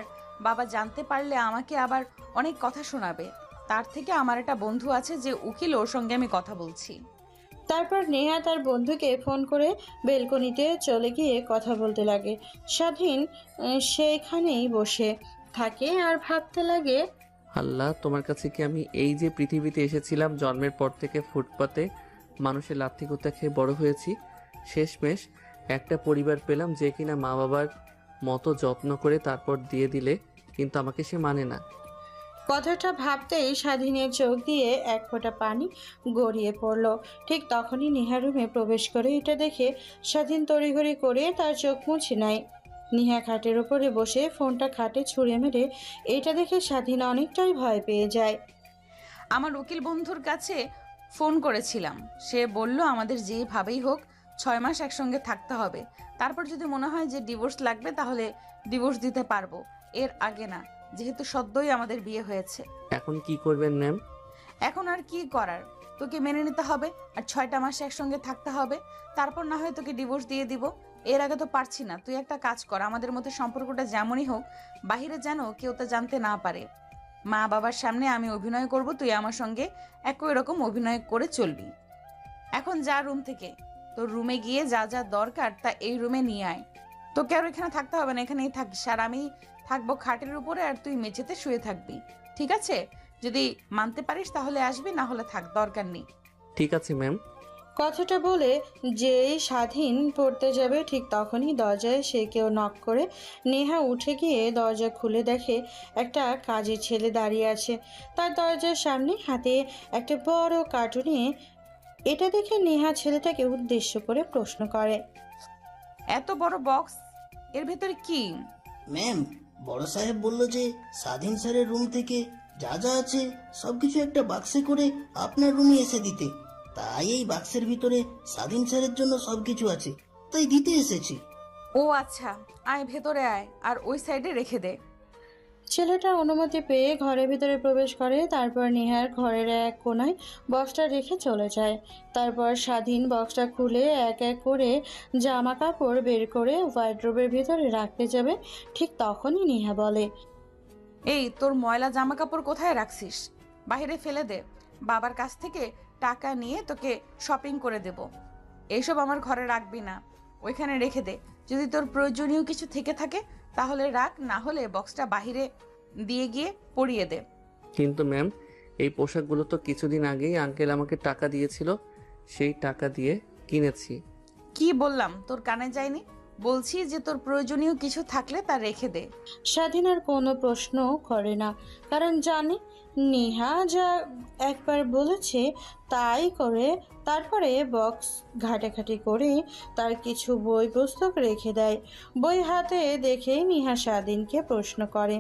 বাবা জানতে পারলে আমাকে আবার অনেক কথা শোনাবে। তার থেকে আমার একটা বন্ধু আছে যে উকিল, ওর সঙ্গে আমি কথা বলছি। তারপর নেহা তার বন্ধুকে ফোন করে বেলকনিতে চলে গিয়ে কথা বলতে লাগে। স্বাধীন সেখানেই বসে থাকে আর ভাবতে লাগে, আল্লাহ, তোমার কাছে কি আমি এই যে পৃথিবীতে এসেছিলাম, জন্মের পর থেকে ফুটপাতে মানুষের লাথি কুত্তা খেয়ে বড় হয়েছি, শেষমেশ একটা পরিবার পেলাম যে কিনা মা বাবার মতো যত্ন করে তারপর দিয়ে দিলে, কিন্তু আমাকে সে মানে না। কথাটা ভাবতেই স্বাধীনের চোখ দিয়ে এক ফোঁটা পানি গড়িয়ে পড়ল। ঠিক তখনই নেহা রুমে প্রবেশ করে এটা দেখে স্বাধীন তড়িঘড়ি করে তার চোখ মুছে নেয়। নেহা খাটের ওপরে বসে ফোনটা খাটে ছুঁড়ে মেরে এটা দেখে স্বাধীন অনেকটাই ভয় পেয়ে যায়। আমার উকিল বন্ধুর কাছে ফোন করেছিলাম, সে বলল আমাদের যেভাবেই হোক 6 মাস একসঙ্গে থাকতে হবে, তারপর যদি মনে হয় যে ডিভোর্স লাগবে তাহলে ডিভোর্স দিতে পারবো, এর আগে না, যেহেতু সদ্যই আমাদের বিয়ে হয়েছে। এখন কি করবেন ম্যাম? এখন আর কি করার, তোকে মেনে নিতে হবে আর 6টা মাস একসঙ্গে থাকতে হবে, তারপর না হয় তোকে ডিভোর্স দিয়ে দিব। এর আগে তো পারছি না, তুই একটা কাজ কর, আমাদের মধ্যে সম্পর্কটা যেমনই হোক বাহিরে যেন কেউ তা জানতে না পারে। মা বাবার সামনে আমি অভিনয় করব, তুই আমার সঙ্গে একই রকম অভিনয় করে চলবি। এখন যা রুম থেকে, তোর রুমে গিয়ে যা যা দরকার তা এই রুমে নিয়ে আয়। তোকে আর এখানে থাকতে হবে না, এখানেই থাকিস, আর আমি থাকবো খাটের উপরে আর তুই মেঝেতে শুয়ে থাকবি, ঠিক আছে? যদি মানতে পারিস তাহলে আসবি, না হলে থাক, দরকার নেই। ঠিক আছে ম্যাম। কথাটা বলে যেই স্বাধীন পড়তে যাবে ঠিক তখনই দরজায় সে কেউ নক করে। নেহা উঠে গিয়ে দরজা খুলে দেখে একটা কাজের ছেলে দাঁড়িয়ে আছে তার দরজার সামনে, হাতে একটা বড় কার্টুনে। এটা দেখে নেহা ছেলেটাকে উদ্দেশ্য করে প্রশ্ন করে, এত বড় বক্স, এর ভেতরে কি? ম্যাম, বড় সাহেব বলল যে স্বাধীন স্যারের রুম থেকে যা যা আছে সবকিছু একটা বাক্সে করে আপনার রুমে এসে দিতে। তাই এই বাক্সের ভিতরে স্বাধীন স্যারের জন্য সবকিছু আছে, তাই দিতে এসেছি। ও আচ্ছা, আয় ভেতরে আয় আর ওই সাইডে রেখে দে। ছেলেটা অনুমতি পেয়ে ঘরের ভিতরে প্রবেশ করে। তারপর নেহার ঘরের এক কোণায় বক্সটা রেখে চলে যায়। তারপর স্বাধীন বক্সটা খুলে এক এক করে জামা কাপড় বের করে ওয়ার্ড্রোবের ভিতরে রাখতে যাবে। ঠিক তখনই নেহা বলে, এই তোর ময়লা জামা কাপড় কোথায় রাখছিস? বাইরে ফেলে দে, বাবার কাছ থেকে টাকা নিয়ে তোকে শপিং করে দেব। এইসব আমার ঘরে রাখবি না, ওইখানে রেখে দে। যদি তোর প্রয়োজনীয় কিছু থেকে থাকে তাহলে রাখ, না হলে বক্সটা বাইরে দিয়ে গিয়ে পরিয়ে দে। কিন্তু ম্যাম, এই পোশাকগুলো তো কিছুদিন আগেই আঙ্কেল আমাকে টাকা দিয়েছিল, সেই টাকা দিয়ে কিনেছি। কি বললাম তোর কানে যায়নি? বলছি যে তোর প্রয়োজনীয় কিছু থাকলে তা রেখে দে। স্বাধীন আর কোনো প্রশ্ন করে না, কারণ জানে নেহা যা একবার বলেছে তাই করে। তারপরে বক্স ঘাটাঘাটি করে তার কিছু বই পুস্তক রেখে দেয়। বই হাতে দেখে নেহা স্বাধীনকে প্রশ্ন করে,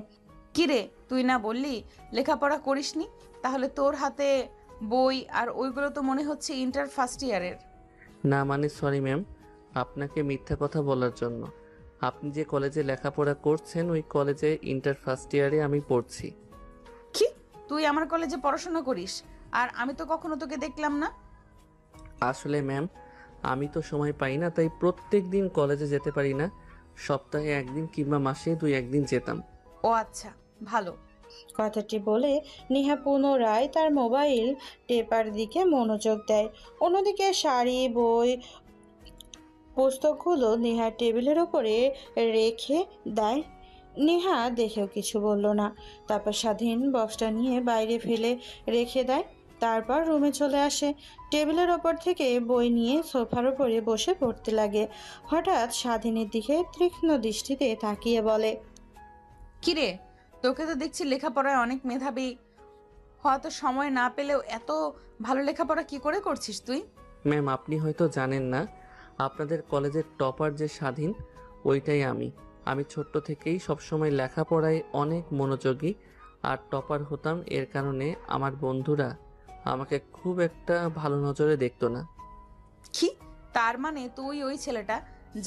কিরে, তুই না বললি লেখাপড়া করিসনি? তাহলে তোর হাতে বই আর ওইগুলো তো মনে হচ্ছে ইন্টার ফার্স্ট ইয়ারের। না মানে সরি ম্যাম, আপনাকে মিথ্যা কথা বলার জন্য। আপনি যে কলেজে লেখাপড়া করছেন ওই কলেজে ইন্টার ফার্স্ট ইয়ারে আমি পড়ছি। কি, তুই আমার কলেজে পড়াশোনা করিস আর আমি তো কখনো তোকে দেখলাম না? আসলে ম্যাম, আমি তো সময় পাই না, তাই প্রত্যেক দিন কলেজে যেতে পারি না। সপ্তাহে একদিন কিংবা মাসে 2-1 দিন যেতাম। ও আচ্ছা, ভালো। কথাটি বলে নেহা পুনরায় তার মোবাইল টেপার দিকে মনোযোগ দেয়। অন্যদিকে শাড়ি, বই, পুস্তকগুলো নেহার টেবিলের ওপরে রেখে দেয়। নেহা দেখেও কিছু বলল না। তারপর স্বাধীন বক্সটা নিয়ে বাইরে ফেলে রেখে দেয়। তারপর রুমে চলে আসে। টেবিলের ওপর থেকে বই নিয়ে সোফার ওপরে বসে পড়তে লাগে। হঠাৎ স্বাধীনের দিকে তীক্ষ্ণ দৃষ্টিতে তাকিয়ে বলে, কিরে, তোকে তো দেখছি লেখাপড়ায় অনেক মেধাবী, হয়তো সময় না পেলেও এত ভালো লেখাপড়া কি করে করছিস তুই? ম্যাম, আপনি হয়তো জানেন না, আপনাদের কলেজের টপার যে স্বাধীন, ওইটাই আমি। আমি ছোট্ট থেকেই সবসময় লেখাপড়ায় অনেক মনোযোগী আর টপার হতাম। এর কারণে আমার বন্ধুরা আমাকে খুব একটা ভালো নজরে দেখতো না। কি, তার মানে তুই ওই ছেলেটা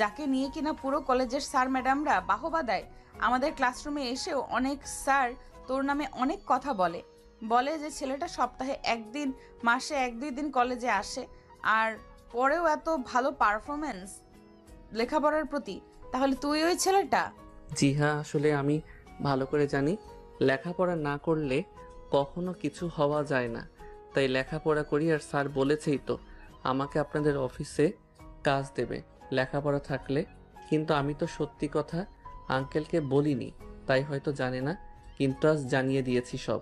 যাকে নিয়ে কিনা পুরো কলেজের স্যার ম্যাডামরা বাহবা দেয়? আমাদের ক্লাসরুমে এসেও অনেক স্যার তোর নামে অনেক কথা বলে যে ছেলেটা সপ্তাহে একদিন, মাসে 1-2 দিন কলেজে আসে আর পরেও এত ভালো পারফরমেন্স লেখাপড়ার প্রতি, তাহলে তুই ওই ছেলেটা? জি হ্যাঁ, আসলে আমি ভালো করে জানি লেখাপড়া না করলে কখনো কিছু হওয়া যায় না, তাই লেখাপড়া করি। আর স্যার বলেছেই তো আমাকে আপনাদের অফিসে কাজ দেবে লেখাপড়া থাকলে। কিন্তু আমি তো সত্যি কথা আঙ্কেলকে বলিনি, তাই হয়তো জানে না, কিন্তু আজ জানিয়ে দিয়েছি সব।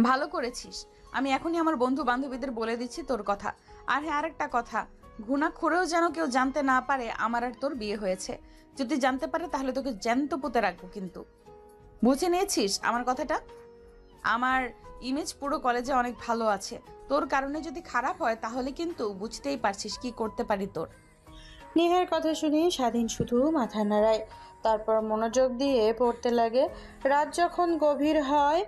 ভালো করেছিস। আমি এখনই আমার বন্ধু বান্ধবীদের বলে দিচ্ছি তোর কথা। আর হ্যাঁ, আরেকটা কথা, ঘুণাক্ষরেও যেন কেউ জানতে না পারে আমার আর তোর বিয়ে হয়েছে। যদি জানতে পারে তাহলে তোকে জ্যান্ত পুঁতে রাখবো কিন্তু। বুঝে নিয়েছিস আমার কথাটা? আমার ইমেজ পুরো কলেজে অনেক ভালো আছে, তোর কারণে যদি খারাপ হয় তাহলে কিন্তু বুঝতেই পারছিস কি করতে পারি তোর। নেহার কথা শুনে স্বাধীন শুধু মাথা নাড়ায়, তারপর মনোযোগ দিয়ে পড়তে লাগে। রাত যখন গভীর হয়,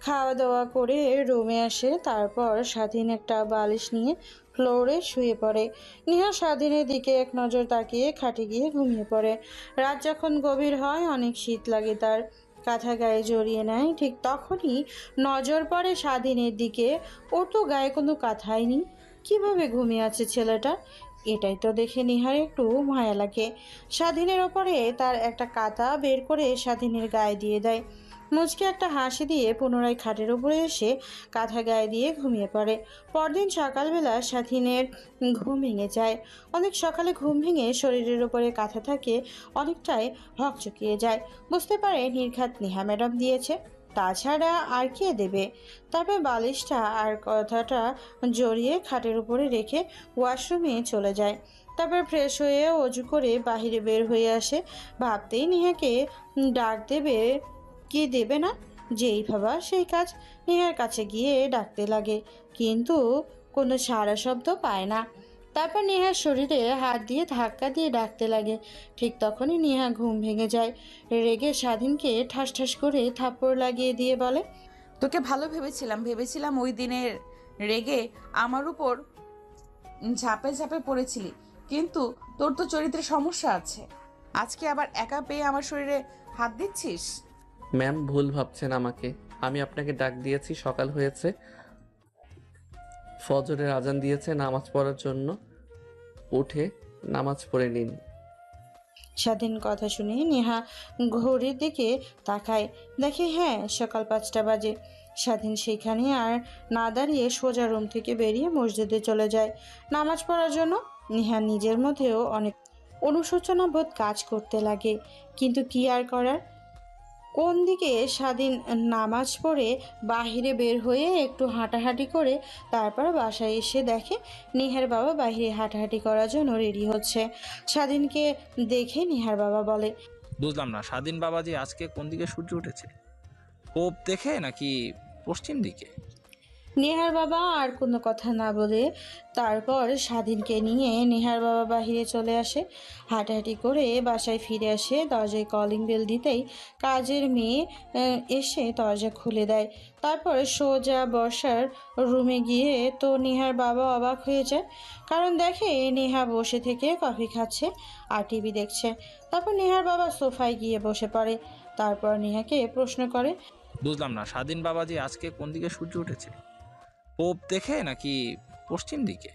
খাওয়া দাওয়া করে রুমে আসে, তারপর স্বাধীন একটা বালিশ নিয়ে ফ্লোরে শুয়ে পড়ে। নেহা স্বাধীনের দিকে এক নজর তাকিয়ে খাটে গিয়ে ঘুমিয়ে পড়ে। রাত যখন গভীর হয়, অনেক শীত লাগে তার, কাঁথা গায়ে জড়িয়ে নেয়। ঠিক তখনই নজর পড়ে স্বাধীনের দিকে। ওর তো গায়ে কোনো কাঁথাই নেই, কিভাবে ঘুমিয়ে আছে ছেলেটা? এটাই তো দেখে নিহার একটু মায়া লাগে। স্বাধীনের ওপরে তার একটা কাঁথা বের করে স্বাধীনের গায়ে দিয়ে দেয়। মুচকে একটা হাসি দিয়ে পুনরায় খাটের উপরে এসে কাঁথা গায়ে দিয়ে ঘুমিয়ে পড়ে। পরদিন সকালবেলা স্বাধীনের ঘুম ভেঙে যায়। অনেক সকালে ঘুম ভেঙে শরীরের উপরে কাঁথা থাকে অনেকটাই হকচকিয়ে যায়। বুঝতে পারে নির্ঘাত নেহা ম্যাডাম দিয়েছে, তাছাড়া আর কে দেবে। তারপর বালিশটা আর কথাটা জড়িয়ে খাটের উপরে রেখে ওয়াশরুমে চলে যায়। তারপর ফ্রেশ হয়ে অজু করে বাইরে বের হয়ে আসে। ভাবতেই নেহাকে ডাক দেবে কি দেবে না, যেই ভাবা সেই কাজ। নেহার কাছে গিয়ে ডাকতে লাগে, কিন্তু কোনো সাড়া শব্দ পায় না। তারপর নেহার শরীরে হাত দিয়ে ধাক্কা দিয়ে ডাকতে লাগে। ঠিক তখনই নেহা ঘুম ভেঙে যায়। রেগে স্বাধীনকে ঠাস ঠাস করে থাপ্পড় লাগিয়ে দিয়ে বলে, তোকে ভালো ভেবেছিলাম ওই দিনের রেগে আমার উপর ঝাঁপে ঝাঁপে পড়েছিলি, কিন্তু তোর তো চরিত্রে সমস্যা আছে। আজকে আবার একা পেয়ে আমার শরীরে হাত দিচ্ছিস। ম্যাম ভুল ভাবছেন আমাকে, আমি আপনাকে ডাক দিয়েছি, সকাল হয়েছে, ফজরের আজান দিয়েছে নামাজ পড়ার জন্য, উঠে নামাজ পড়ে নিন। স্বাধীন কথা শুনে নেহা ঘড়ির দিকে তাকায়, দেখে হ্যাঁ সকাল 5টা বাজে। স্বাধীন সেখানে আর না দাঁড়িয়ে সোজা রুম থেকে বেরিয়ে মসজিদে চলে যায় নামাজ পড়ার জন্য। নেহা নিজের মধ্যেও অনেক অনুশোচনা বোধ কাজ করতে লাগে, কিন্তু কি আর করার। কোন দিকে স্বাধীন নামাজ পড়ে বাহিরে বের হয়ে একটু হাঁটাহাঁটি করে তারপর বাসায় এসে দেখে নিহার বাবা বাইরে হাঁটাহাঁটি করার জন্য রেডি হচ্ছে। স্বাধীনকে দেখে নিহার বাবা বলে, বুঝলাম না, স্বাধীন বাবাজি আজকে কোন দিকে সূর্য উঠেছে? পূব দেখে নাকি পশ্চিম দিকে? নেহার বাবা আর কোনো কথা না বলে তারপর স্বাধীনকে নিয়ে নেহার বাবা বাহিরে চলে আসে। হাঁটাহাঁটি করে বাসায় ফিরে আসে, দরজায় কলিং বেল দিতেই কাজের মেয়ে এসে দরজা খুলে দেয়। তারপর সোজা বসার রুমে গিয়ে তো নেহার বাবা অবাক হয়ে যায়, কারণ দেখে নেহা বসে থেকে কফি খাচ্ছে আর টিভি দেখছে। তারপর নেহার বাবা সোফায় গিয়ে বসে পড়ে, তারপর নেহাকে প্রশ্ন করে, বুঝলাম না, স্বাধীন বাবাজি আজকে কোন দিকে সূর্য উঠেছে? পূব দেখে নাকি পশ্চিম দিকে?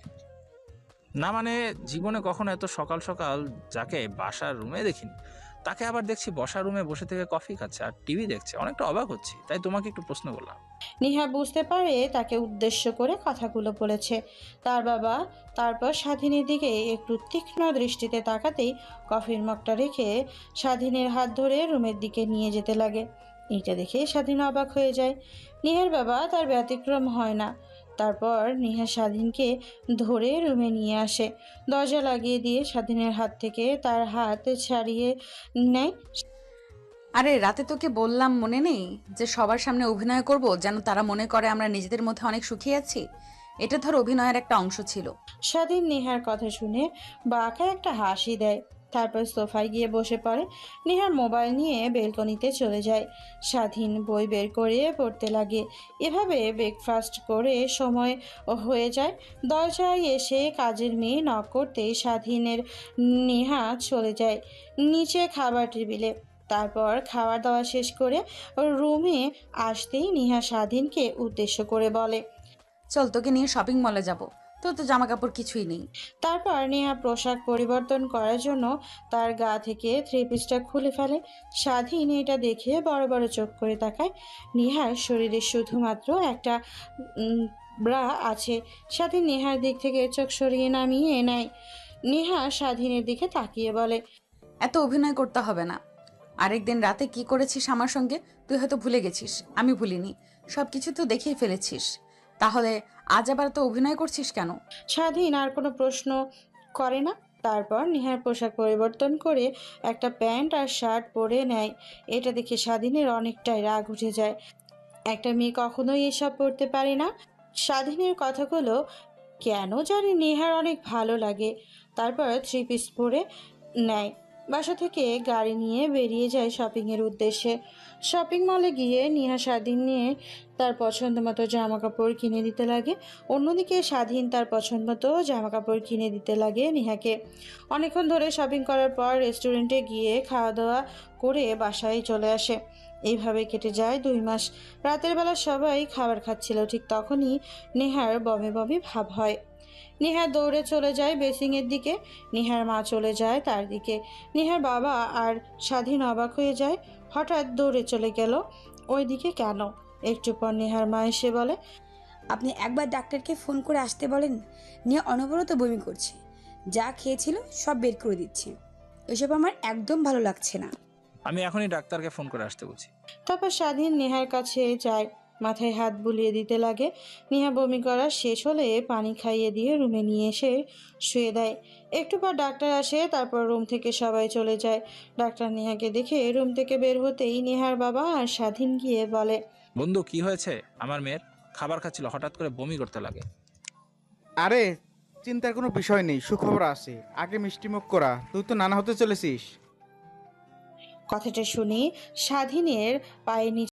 না মানে জীবনে কখনো এত সকাল সকাল যাকে বাসার রুমে দেখিনি, তাকে আবার দেখছি বসার রুমে বসে থেকে কফি খাচ্ছে আর টিভি দেখছে। অনেকটা অবাক হচ্ছি, তাই তোমাকে একটু প্রশ্ন করলাম। নেহা বুঝতে পারে তাকে উদ্দেশ্য করে কথাগুলো বলেছে তার বাবা। তারপর স্বাধীনের দিকে একটু তীক্ষ্ণ দৃষ্টিতে তাকাতেই কফির মগটা রেখে স্বাধীনের হাত ধরে রুমের দিকে নিয়ে যেতে লাগে। এটা দেখে স্বাধীন অবাক হয়ে যায়। নেহার বাবা তার ব্যতিক্রম হয় না। তারপর নেহা স্বাধীনকে ধরে রুমে নিয়ে আসে, দরজা লাগিয়ে দিয়ে স্বাধীনের হাত থেকে তার হাত ছাড়িয়ে নেয়। আরে রাতে তোকে বললাম মনে নেই যে সবার সামনে অভিনয় করব যেন তারা মনে করে আমরা নিজেদের মধ্যে অনেক সুখী আছি? এটা ধর অভিনয়ের একটা অংশ ছিল। স্বাধীন নেহার কথা শুনে বাঁকা একটা হাসি দেয়, তারপর সোফায় গিয়ে বসে পড়ে। নেহার মোবাইল নিয়ে বেলকনিতে চলে যায়। স্বাধীন বই বের করে পড়তে লাগে। এভাবে ব্রেকফাস্ট করে সময় হয়ে যায়। দরজায় এসে কাজের মেয়ে নক করতেই স্বাধীনের নেহা চলে যায় নিচে খাবার টেবিলে। তারপর খাওয়া দাওয়া শেষ করে রুমে আসতেই নেহা স্বাধীনকে উদ্দেশ্য করে বলে, চল তোকে নিয়ে শপিং মলে যাব, তোর তো জামা কাপড় কিছুই নেই। তারপর নেহা পোশাক পরিবর্তন করার জন্য তার গা থেকে থ্রি পিসটা খুলে ফেলে। স্বাধীন এটা দেখে বড় বড় চোখ করে তাকায়। নেহার শরীরে শুধুমাত্র একটা ব্রা আছে। স্বাধীন নেহার দিক থেকে চোখ সরিয়ে নামিয়ে নেয়। নেহা স্বাধীনের দিকে তাকিয়ে বলে, এত অভিনয় করতে হবে না। আরেকদিন রাতে কি করেছিস আমার সঙ্গে তুই হয়তো ভুলে গেছিস, আমি ভুলিনি। সব কিছু তো দেখিয়ে ফেলেছিস, তাহলে আজ আবার তো অভিনয় করছিস কেন? স্বাধীন আর কোনো প্রশ্ন করে না। তারপর নেহার পোশাক পরিবর্তন করে একটা প্যান্ট আর শার্ট পরে নেয়। এটা দেখে স্বাধীনের অনেকটাই রাগ উঠে যায়। একটা মেয়ে কখনোই এসব পড়তে পারে না। স্বাধীনের কথাগুলো কেন জানি নেহার অনেক ভালো লাগে। তারপর থ্রি পিস পরে নেয়। বাসা থেকে গাড়ি নিয়ে বেরিয়ে যায় শপিংয়ের উদ্দেশ্যে। শপিং মলে গিয়ে নেহা স্বাধীন নিয়ে তার পছন্দ মতো জামা কাপড় কিনে দিতে লাগে। অন্যদিকে স্বাধীন তার পছন্দ মতো জামা কাপড় কিনে দিতে লাগে নেহাকে। অনেকক্ষণ ধরে শপিং করার পর রেস্টুরেন্টে গিয়ে খাওয়া দাওয়া করে বাসায় চলে আসে। এইভাবে কেটে যায় 2 মাস। রাতের বেলা সবাই খাবার খাচ্ছিল, ঠিক তখনই নেহার বমি বমি ভাব হয়। নেহা দৌড়ে চলে যায় বেসিংয়ের দিকে। নেহার মা চলে যায় তার দিকে। নেহার বাবা আর স্বাধীন অবাক হয়ে যায়, হঠাৎ দৌড়ে চলে গেল ওই দিকে কেন? একটু পর নেহার মা এসে বলে, আপনি একবার ডাক্তারকে ফোন করে আসতে বলেন। নিয়ে অনবরত বমি করছে, যা খেয়েছিল সব বের করে দিচ্ছে। এসব আমার একদম ভালো লাগছে না। আমি এখনই ডাক্তারকে ফোন করে আসতে বলছি। তারপর স্বাধীন নেহার কাছে যায়, মাথায় হাত বুলিয়ে দিতে লাগে। নেহা বমি করা শেষ হলে পানি খাইয়ে দিয়ে রুমে নিয়ে এসে শুয়ে দেয়। একটু পর ডাক্তার আসে, তারপর রুম থেকে সবাই চলে যায়। ডাক্তার নেহাকে দেখে রুম থেকে বের হতেই নেহার বাবা আর স্বাধীন গিয়ে বলে, বন্ধু, কি হয়েছে? আমার মেয়ের খাবার খাচ্ছিল, হঠাৎ করে বমি করতে লাগে। আরে চিন্তার কোনো বিষয় নেই, সুখবর আছে। আগে মিষ্টিমুখ করা, তুই তো নানা হতে চলেছিস। কথাটা শুনে স্বাধীনের পায়ে নিচে